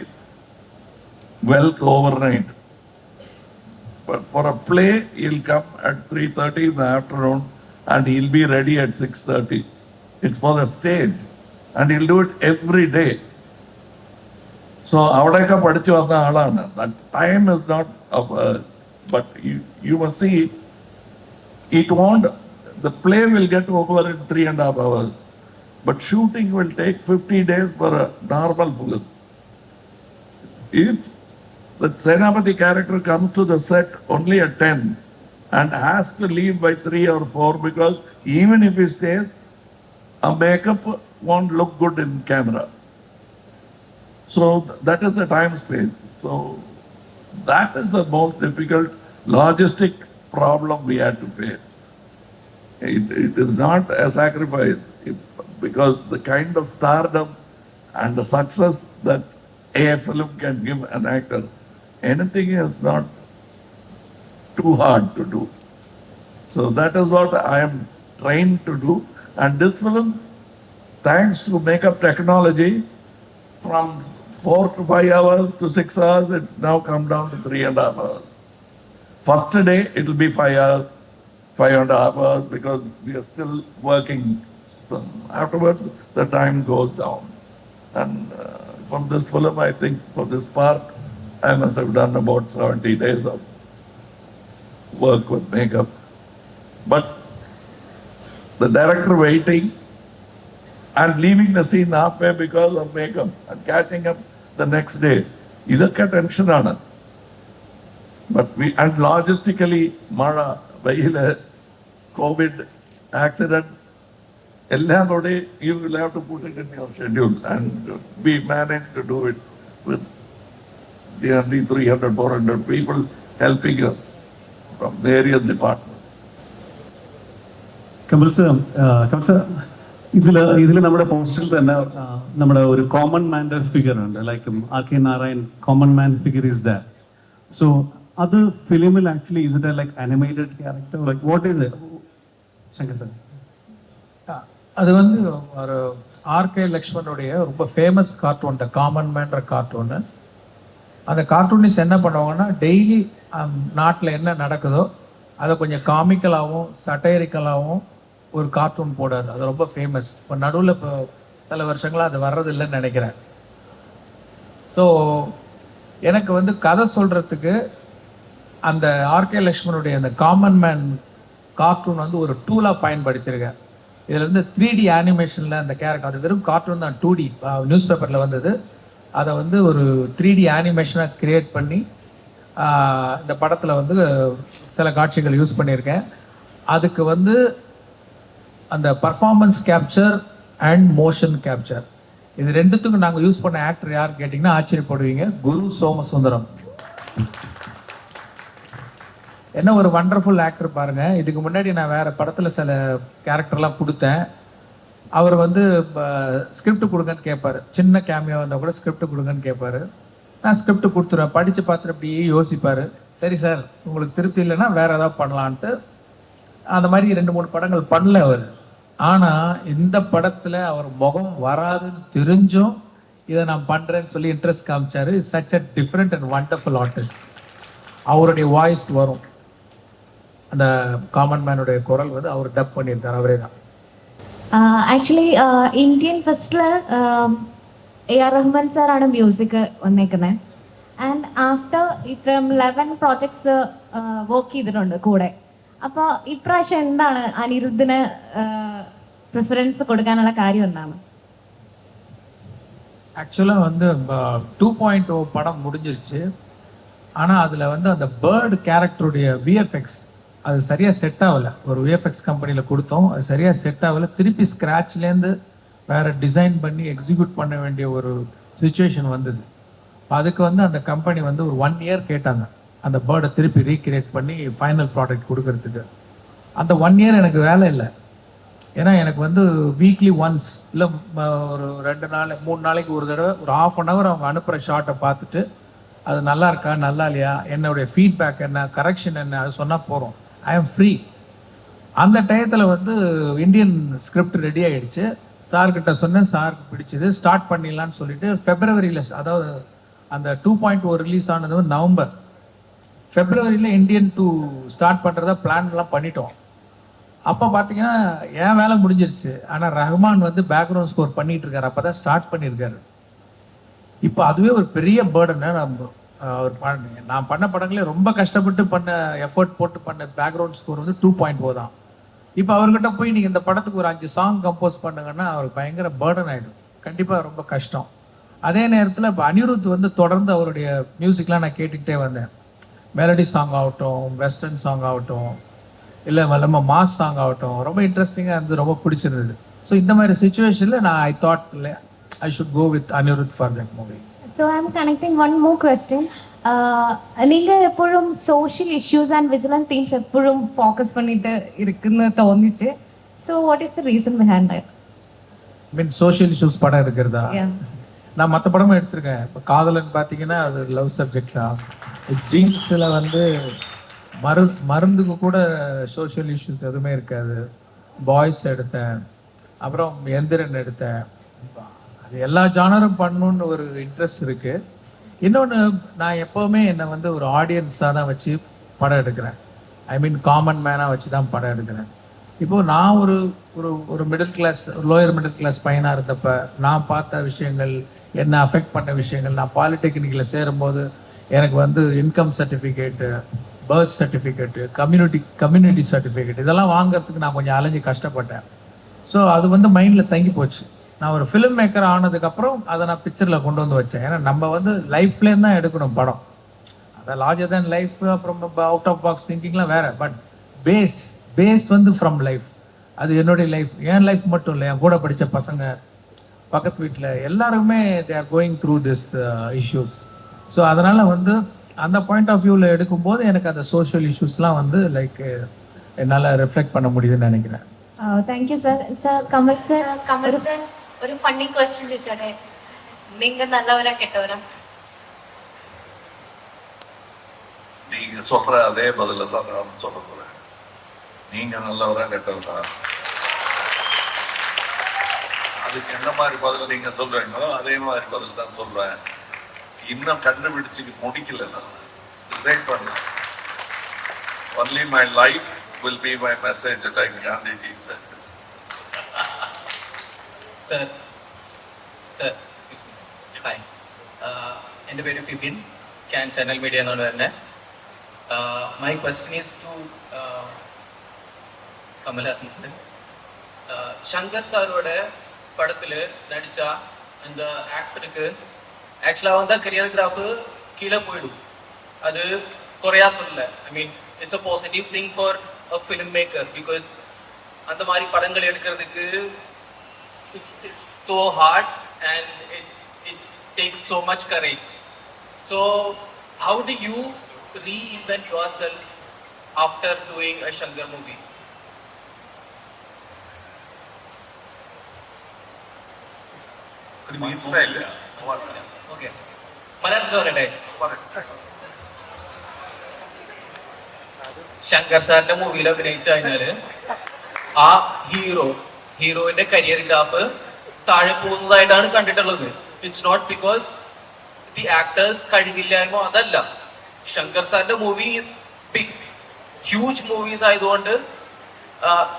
wealth overnight. But for a play, he'll come at 3:30 in the afternoon and he'll be ready at 6:30. It's for a stage, and he'll do it every day. So avodekka padichu vandha aalana. That time is not of but you must see, it won't, the play will get over in 3.5 hours, but shooting will take 50 days for a normal film. If the Senapati character comes to the set only at 10 and has to leave by 3 or 4, because even if he stays, a makeup won't look good in camera. So that is the time space. So that is the most difficult logistic problem we had to face. It is not a sacrifice, because the kind of stardom and the success that a film can give an actor, anything is not too hard to do. So that is what I am trained to do. And this film, thanks to makeup technology, from 4 to 5 hours to 6 hours, it's now come down to 3.5 hours. First day, it will be 5 hours, 5.5 hours, because we are still working. So afterwards, the time goes down. And from this film, I think for this part, I must have done about 70 days of work with makeup. But the director waiting and leaving the scene halfway because of makeup and catching up the next day. ഇതൊക്കെ ടെൻഷനാണ്. But we, and logistically, മഴ, വെയില്, Covid, accidents എല്ലാം കൂടി you will have to put it in your schedule, and we managed to do it with nearly 300-400 people helping us from various departments. Kamal sir ഇതിൽ നമ്മുടെ പോസ്റ്ററിൽ തന്നെ നമ്മുടെ ഒരു കോമൺ മാൻ്റെ ഫിഗർ ഉണ്ട്, like RK Narayan common man figure is that. So അത് ഫിലിമിൽ actually is it like animated character, like what is it Shankar sir? அது வந்து ஒரு RK லக்ஷ்மணுடைய ரொம்ப ஃபேமஸ் கார்ட்டூன், காமன் மேன்ற கார்ட்டூனு. அந்த கார்ட்டூனிஸ்ட் என்ன பண்ணுவாங்கன்னா, டெய்லி நாட்டில் என்ன நடக்குதோ அதை கொஞ்சம் காமிக்கலாகவும் சட்டைரிக்கலாகவும் ஒரு கார்ட்டூன் போடாரு. அது ரொம்ப ஃபேமஸ். இப்போ நடுவில் இப்போ சில வருஷங்களாக அது வர்றதில்லைன்னு நினைக்கிறேன். ஸோ எனக்கு வந்து கதை சொல்கிறதுக்கு அந்த RK லக்ஷ்மணுடைய அந்த காமன் மேன் கார்ட்டூன் வந்து ஒரு டூலாக பயன்படுத்தியிருக்கேன். இதில் வந்து 3D அனிமேஷனில் அந்த கேரக்டர், அது வெறும் கார்ட்டூன் தான், 2D நியூஸ் பேப்பரில் வந்தது. அதை வந்து ஒரு 3D அனிமேஷனாக கிரியேட் பண்ணி இந்த படத்தில் வந்து சில காட்சிகள் யூஸ் பண்ணியிருக்கேன். அதுக்கு வந்து அந்த performance capture and motion capture, இது ரெண்டுத்துக்கும் நாங்கள் யூஸ் பண்ண ஆக்டர் யார் கேட்டிங்கன்னா ஆச்சரியப்படுவீங்க, குரு சோமசுந்தரம். என்ன ஒரு வண்டர்ஃபுல் ஆக்டர் பாருங்க. இதுக்கு முன்னாடி நான் வேற படத்தில் சில கேரக்டர்லாம் கொடுத்தேன். அவர் வந்து ஸ்கிரிப்ட் கொடுங்கன்னு கேட்பாரு, சின்ன கேமியா வந்தால் கூட ஸ்கிரிப்ட் கொடுங்கன்னு கேட்பாரு. நான் ஸ்கிரிப்ட் கொடுத்துருவேன், படித்து பார்த்துட்டு அப்படியே யோசிப்பார், சரி சார் உங்களுக்கு திருப்தி இல்லைன்னா வேற ஏதாவது பண்ணலான்ட்டு. அந்த மாதிரி 2-3 படங்கள் பண்ணல அவர். ஆனால் இந்த படத்தில் அவர் முகம் வராதுன்னு தெரிஞ்சும் இதை நான் பண்ணுறேன்னு சொல்லி இன்ட்ரெஸ்ட் காமிச்சாரு. Such a different and wonderful artist. அவருடைய வாய்ஸ் வரும், அந்த காமன் மேனுடைய குரல் வந்து அவர் டப் பண்ணியிருக்கார், அவரே தான். ആക്ച്വലി ഇന്ത്യൻ ഫെസ്റ്റിൽ AR റഹ്മാൻ സാറാണ് മ്യൂസിക് വന്നേക്കുന്നത്. ആൻഡ് ആഫ്റ്റർ ഇത്രയും 11 പ്രോജക്ട്സ് വർക്ക് ചെയ്തിട്ടുണ്ട് കൂടെ. അപ്പോൾ ഇപ്രാവശ്യം എന്താണ് അനിരുദ്ധിന് പ്രിഫറൻസ് കൊടുക്കാനുള്ള കാര്യം എന്താണ്? ஆக்சுவலாக வந்து 2.0 படம் முடிஞ்சிருச்சு. ஆனால் அதில் வந்து அந்த பேர்டு கேரக்டருடைய VFX அது சரியாக செட் ஆகலை. ஒரு VFX கம்பெனியில் கொடுத்தோம், அது சரியாக செட் ஆகலை. திருப்பி ஸ்க்ராட்ச்லேருந்து வேறு டிசைன் பண்ணி எக்ஸிக்யூட் பண்ண வேண்டிய ஒரு சுச்சுவேஷன் வந்தது. அதுக்கு வந்து அந்த கம்பெனி வந்து ஒரு 1 year கேட்டாங்க அந்த பேர்டை திருப்பி ரீக்ரியேட் பண்ணி ஃபைனல் ப்ராடக்ட் கொடுக்கறதுக்கு. அந்த 1 year எனக்கு வேலை இல்லை. ஏன்னா எனக்கு வந்து வீக்லி ஒன்ஸ் இல்லை ஒரு 2 நாள் 3 நாளைக்கு ஒரு தடவை ஒரு 1/2 hour அவங்க அனுப்புகிற ஷார்ட்டை பார்த்துட்டு அது நல்லா இருக்கா நல்லா இல்லையா, என்னுடைய ஃபீட்பேக் என்ன, கரெக்ஷன் என்ன, அது சொன்னால் போகிறோம். ஐ ஆம் ஃப்ரீ. அந்த டயத்தில் வந்து இந்தியன் ஸ்கிரிப்ட் ரெடி ஆகிடுச்சு. சார்கிட்ட சொன்னேன், சாருக்கு பிடிச்சது, ஸ்டார்ட் பண்ணிடலான்னு சொல்லிட்டு ஃபெப்ரவரியில், அதாவது அந்த 2.0 ரிலீஸ் ஆனது வந்து நவம்பர், ஃபெப்ரவரியில் இந்தியன் 2 ஸ்டார்ட் பண்ணுறதா பிளான்லாம் பண்ணிட்டோம். அப்போ பார்த்தீங்கன்னா என் வேலை முடிஞ்சிருச்சு. ஆனால் ரஹ்மான் வந்து பேக்ரவுண்ட் ஸ்கோர் பண்ணிட்டு இருக்காரு, அப்போ தான் ஸ்டார்ட் பண்ணியிருக்காரு. இப்போ அதுவே ஒரு பெரிய பேர்டனை நான் பண்ண படங்களே ரொம்ப கஷ்டப்பட்டு பண்ண எஃபர்ட் போட்டு பண்ண பேக்ரவுண்ட் ஸ்கோர் வந்து 2.0 தான். இப்போ அவர்கிட்ட போய் நீங்கள் இந்த படத்துக்கு ஒரு 5 சாங் கம்போஸ் பண்ணுங்கன்னா அவருக்கு பயங்கர பேர்டன் ஆகிடும், கண்டிப்பாக ரொம்ப கஷ்டம். அதே நேரத்தில் இப்போ அனிருத் வந்து தொடர்ந்து அவருடைய மியூசிக்லாம் நான் கேட்டுக்கிட்டே வந்தேன். மெலடி சாங் ஆகட்டும், வெஸ்டர்ன் சாங் ஆகட்டும், இல்லை நம்ம மாஸ் சாங் ஆகட்டும், ரொம்ப இன்ட்ரெஸ்டிங்காக இருந்து ரொம்ப பிடிச்சிருந்தது. ஸோ இந்த மாதிரி சுச்சுவேஷனில் நான் I thought I should go with Anirudh for that movie. So I'm connecting one more question. நீங்கள் எப்பொழுதும் social issues and vigilance themes எப்பொழுதும் ஃபோக்கஸ் பண்ணிட்டு இருக்குன்னு தோணுச்சு. So what is the reason behind that? Mean social issues படம் இருக்கிறதா? நான் மற்ற படமும் எடுத்திருக்கேன். இப்போ காதலன் பார்த்தீங்கன்னா அது லவ் சப்ஜெக்ட் தான். ஜீன்ஸில் வந்து மருந்துக்கு கூட சோஷியல் இஷ்யூஸ் எதுவுமே இருக்காது. பாய்ஸ் எடுத்தேன், அப்புறம் எந்திரன் எடுத்தேன். அது எல்லா ஜானரும் பண்ணணும்னு ஒரு இன்ட்ரெஸ்ட் இருக்கு. இன்னொன்று, நான் எப்போவுமே என்னை வந்து ஒரு ஆடியன்ஸாக தான் வச்சு படம் எடுக்கிறேன். ஐ மீன் காமன் மேனாக வச்சு தான் படம் எடுக்கிறேன். இப்போது நான் ஒரு ஒரு ஒரு middle class, lower middle class பையனாக இருந்தப்ப நான் பார்த்த விஷயங்கள், என்ன அஃபெக்ட் பண்ண விஷயங்கள், நான் பாலிடெக்னிக்கில் சேரும்போது எனக்கு வந்து income certificate, birth certificate, community certificate இதெல்லாம் வாங்குறதுக்கு நான் கொஞ்சம் அலைஞ்சு கஷ்டப்பட்டேன். ஸோ அது வந்து மைண்டில் தங்கி போச்சு. நான் ஒரு ஃபிலிம் மேக்கர் ஆனதுக்கப்புறம் அதை நான் பிக்சரில் கொண்டு வந்து வச்சேன். ஏன்னா நம்ம வந்து லைஃப்லேருந்து தான் எடுக்கணும் படம். அதை லார்ஜர் தேன் லைஃப், அப்புறம் அவுட் ஆஃப் பாக்ஸ் திங்கிங்லாம் வேறு. பட் பேஸ் வந்து ஃப்ரம் லைஃப். அது என்னுடைய லைஃப், என் லைஃப் மட்டும் இல்லை, என் கூட படித்த பசங்க, பக்கத்து வீட்டில் எல்லாருமே they are going through this issues. So அதனால் வந்து அந்த பாயிண்ட் ஆஃப் வியூவில் எடுக்கும்போது எனக்கு அந்த சோஷியல் இஷ்யூஸ்லாம் வந்து லைக் என்னால் ரிஃப்ளெக்ட் பண்ண முடியுதுன்னு நினைக்கிறேன். Thank you sir. Sir Kamal sir ഒരു ഫണ്ണി ക്വസ്റ്റ്യൻ ചോദിച്ചോട്ടെ, நீங்க நல்லவரா கெட்டவரா? நீங்க சொல்ற அதே பதில தான் நான் சொல்ல போறேன். நீங்க நல்லவரா கெட்டவரா? அதுக்கு என்ன மாதிரி பதில் நீங்க சொல்றீங்களோ அதே மாதிரி பதில் தான் சொல்றேன். இன்னும் கண்டுபிடிச்சு முடிக்கல, நான் டிசைட் பண்ணேன். Only my life will be my message, like Gandhiji said. Sir hi, എൻ്റെ പേര് ഫിബിൻ, ക്യാൻ ചാനൽ മീഡിയ എന്നാണ് തന്നെ. My question is to Kamal Haasan sir. Shankar സാரோட படத்தில் நடித்த அந்த ஆக்டருக்கு ஆக்சுவலாக வந்து கரியர் கீழே போயிடும். அது குறையா சொல்லல. I mean it's a positive thing for a film maker, because அந்த மாதிரி படங்கள் எடுக்கிறதுக்கு it's so hard and it takes so much courage. So how do you reinvent yourself after doing a Shankar movie? Okay, മലയാളത്തിൽ പറയട്ടെ. ശങ്കർ സാറിന്റെ മൂവിയിൽ അഭിനയിച്ചു കഴിഞ്ഞാല് ആ ഹീറോയിന്റെ കരിയർ ഗ്രാഫ് താഴെ പോകുന്നതായിട്ടാണ് കണ്ടിട്ടുള്ളത്. It's not because the actors കഴിവില്ലായ്മ, അതല്ല. ശങ്കർ സാറിന്റെ movie is big, huge movies ആയതുകൊണ്ട്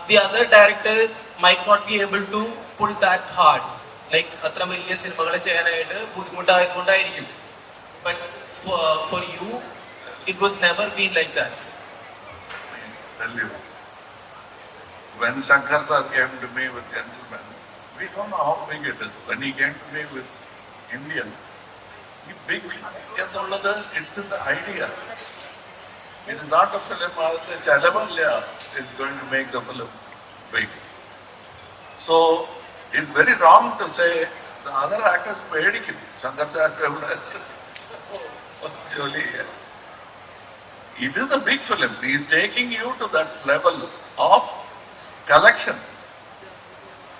the other directors might not be able to pull that hard. Like അത്ര വലിയ സിനിമകൾ ചെയ്യാനായിട്ട് ബുദ്ധിമുട്ടായതുകൊണ്ടായിരിക്കും. But for you it was never been like that. When Shankar sir came to me with Gentleman, we don't know how big it is. When he came to me with Indian, he big എന്നുള്ളത് it's in the idea. It is not a film. അതിന്റെ ചെലവല്ല is going to make the film big. So it's very wrong to say the other actors പേടിക്കും ശങ്കർ സാറിന്റെ ജോലി. It is a big film. He is taking you to that level of collection.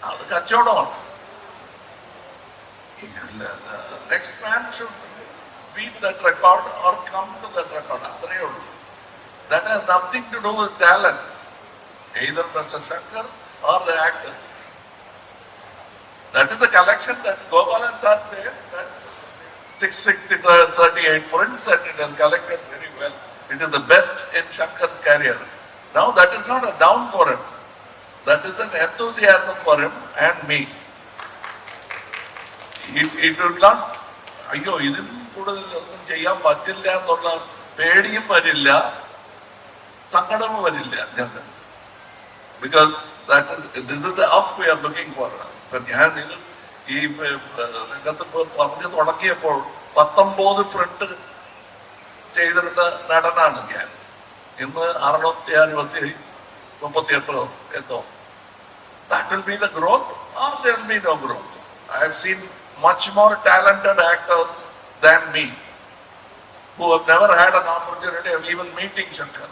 അത് കച്ചവടമാണ്. Next man should beat that record or come to that record. അത്രയേ ഉള്ളൂ. That has nothing to do with talent, either Mr. Shankar or the actor. That is the collection that Gopalan sir says, that 638 prints that it has collected very well. It is the best in Shankar's career. Now that is not a down for him. That is an enthusiasm for him and me. It will not, അയ്യോ ഇതിൽ കൂടുതൽ ഒന്നും ചെയ്യാൻ പറ്റില്ല എന്നുള്ള പേടിയും വരില്ല, സങ്കടവും വരില്ല ഞങ്ങൾക്ക്. Because this is the up we are looking for. ഇപ്പൊ ഞാൻ ഇത് ഈ രംഗത്ത് പറഞ്ഞു തുടങ്ങിയപ്പോൾ 19 പ്രിന്റ് ചെയ്തിരുന്ന നടനാണ് ഞാൻ. ഇന്ന് 638 എന്തോ. That will be the growth or there will be no growth. I have seen much more talented actors than me who have never had an opportunity of even meeting Shankar.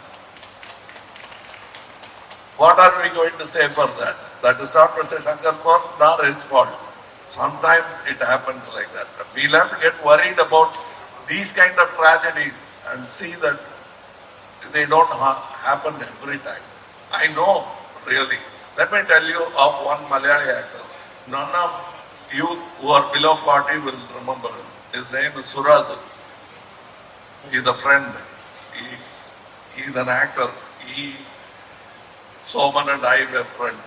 What are we going to say for that? That is not Mr. Shankar's fault nor his fault. Sometimes it happens like that. We'll have to get worried about these kind of tragedies and see that they don't happen every time. I know, really. Let me tell you of one Malayali actor. None of you who are below 40 will remember him. His name is Suraj. He's a friend. He's an actor. Soman and I were friends.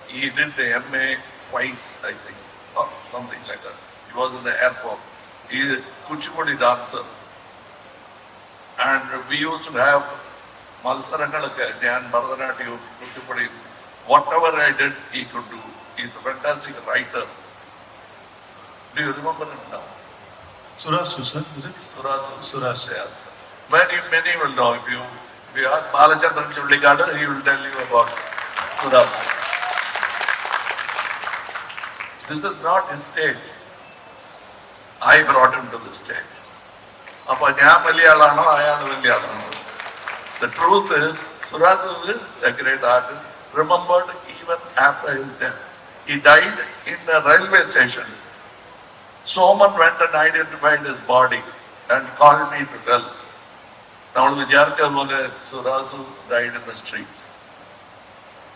He did the MA twice, I think, or something like that. He was in the Air Force. He is a Kuchipudi dancer. And we used to have Malsarangalaka, Jan Bharatanatyam, Kuchipudi. Whatever I did, he could do. He's a fantastic writer. Do you remember him now? Suraj, sir, is it? Suraj, yes. Many will know. If you ask Balachandran Chullikadu, he will tell you about Suraj. This is not his stage. I brought him to the stage. The truth is, Suraj is a great artist, remembered even after his death. He died in a railway station. Soman went and identified his body and called me to tell. Now, Suraj died in the streets.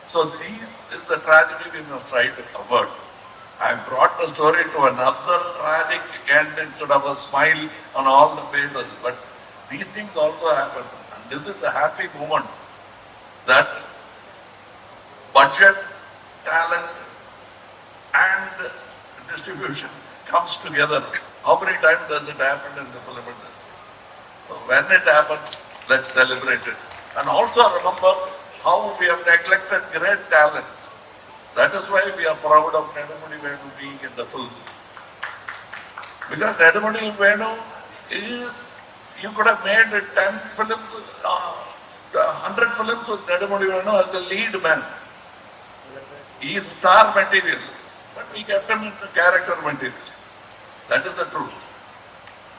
So this is the tragedy we must try to avert. I brought the story to another tragic end instead of a smile on all the faces. But these things also happen. And this is a happy moment that budget, talent, and distribution comes together. How many times does it happen in the film industry? So when it happens, let's celebrate it. And also remember how we have neglected great talents. That is why we are proud of Nedumudi Venu being in the film. Because Nedumudi Venu is, you could have made 10 films, 100 films with Nedumudi Venu as the lead man. He is star material, but we kept him in character material. That is the truth.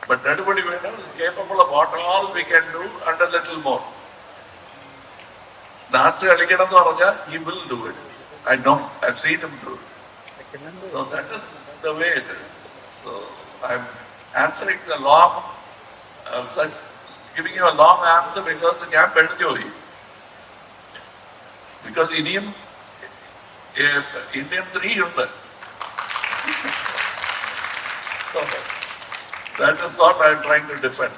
But Nedumudi Venu is capable of what all we can do and a little more. Dance he will do it. I know, I've seen him do it. So that is the way it is. So I'm answering the long, giving you a long answer because the camp is because Indian 3 ഉണ്ട്. So that is what I'm trying to defend.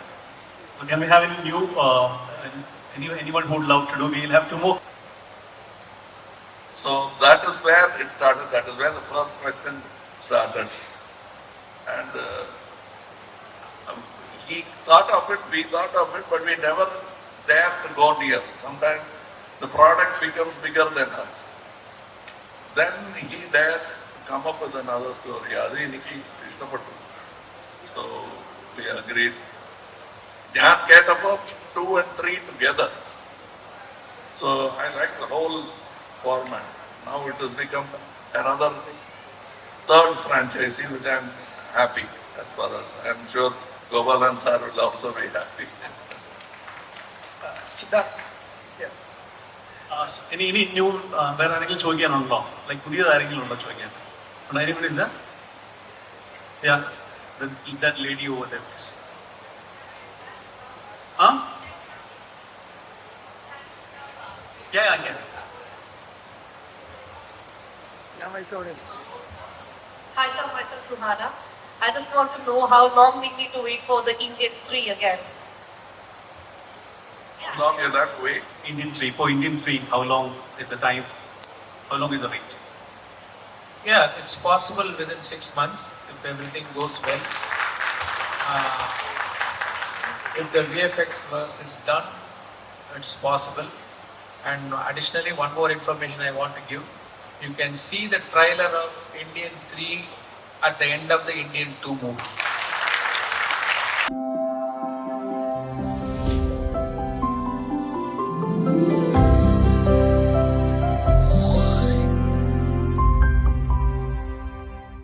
So can we have any new, anyone who would love to do? We'll have 2 more. So that is where it started. That is where the first question started. And he thought of it, we thought of it, but we never dared to go near. Sometimes the product becomes bigger than us. Then he dared to come up with another story. So we agreed. Jan Ketapur 2 and 3 together. So I like the whole format. Now it has become another 3rd franchisee, which I am happy as far as I'm sure Gopalan sir will also be happy. Siddharth. Any new where ആരെങ്കിലും ചോദിക്കാനുണ്ടോ? Like പുതിയതാരെങ്കിലും ഉണ്ടോ ചോദിക്കാൻ? Anyone is there? Yeah, that lady over there, please. Huh? Yeah, I can. Hi sir, myself Suhana. I just want to know how long we need to wait for the Indian 3 again. How long is that wait? Indian 3. For Indian 3, how long is the time? How long is the wait? Yeah, it's possible within 6 months if everything goes well. If the VFX work is done, it's possible. And additionally, one more information I want to give. You can see the trailer of Indian 3 at the end of the Indian 2 movie.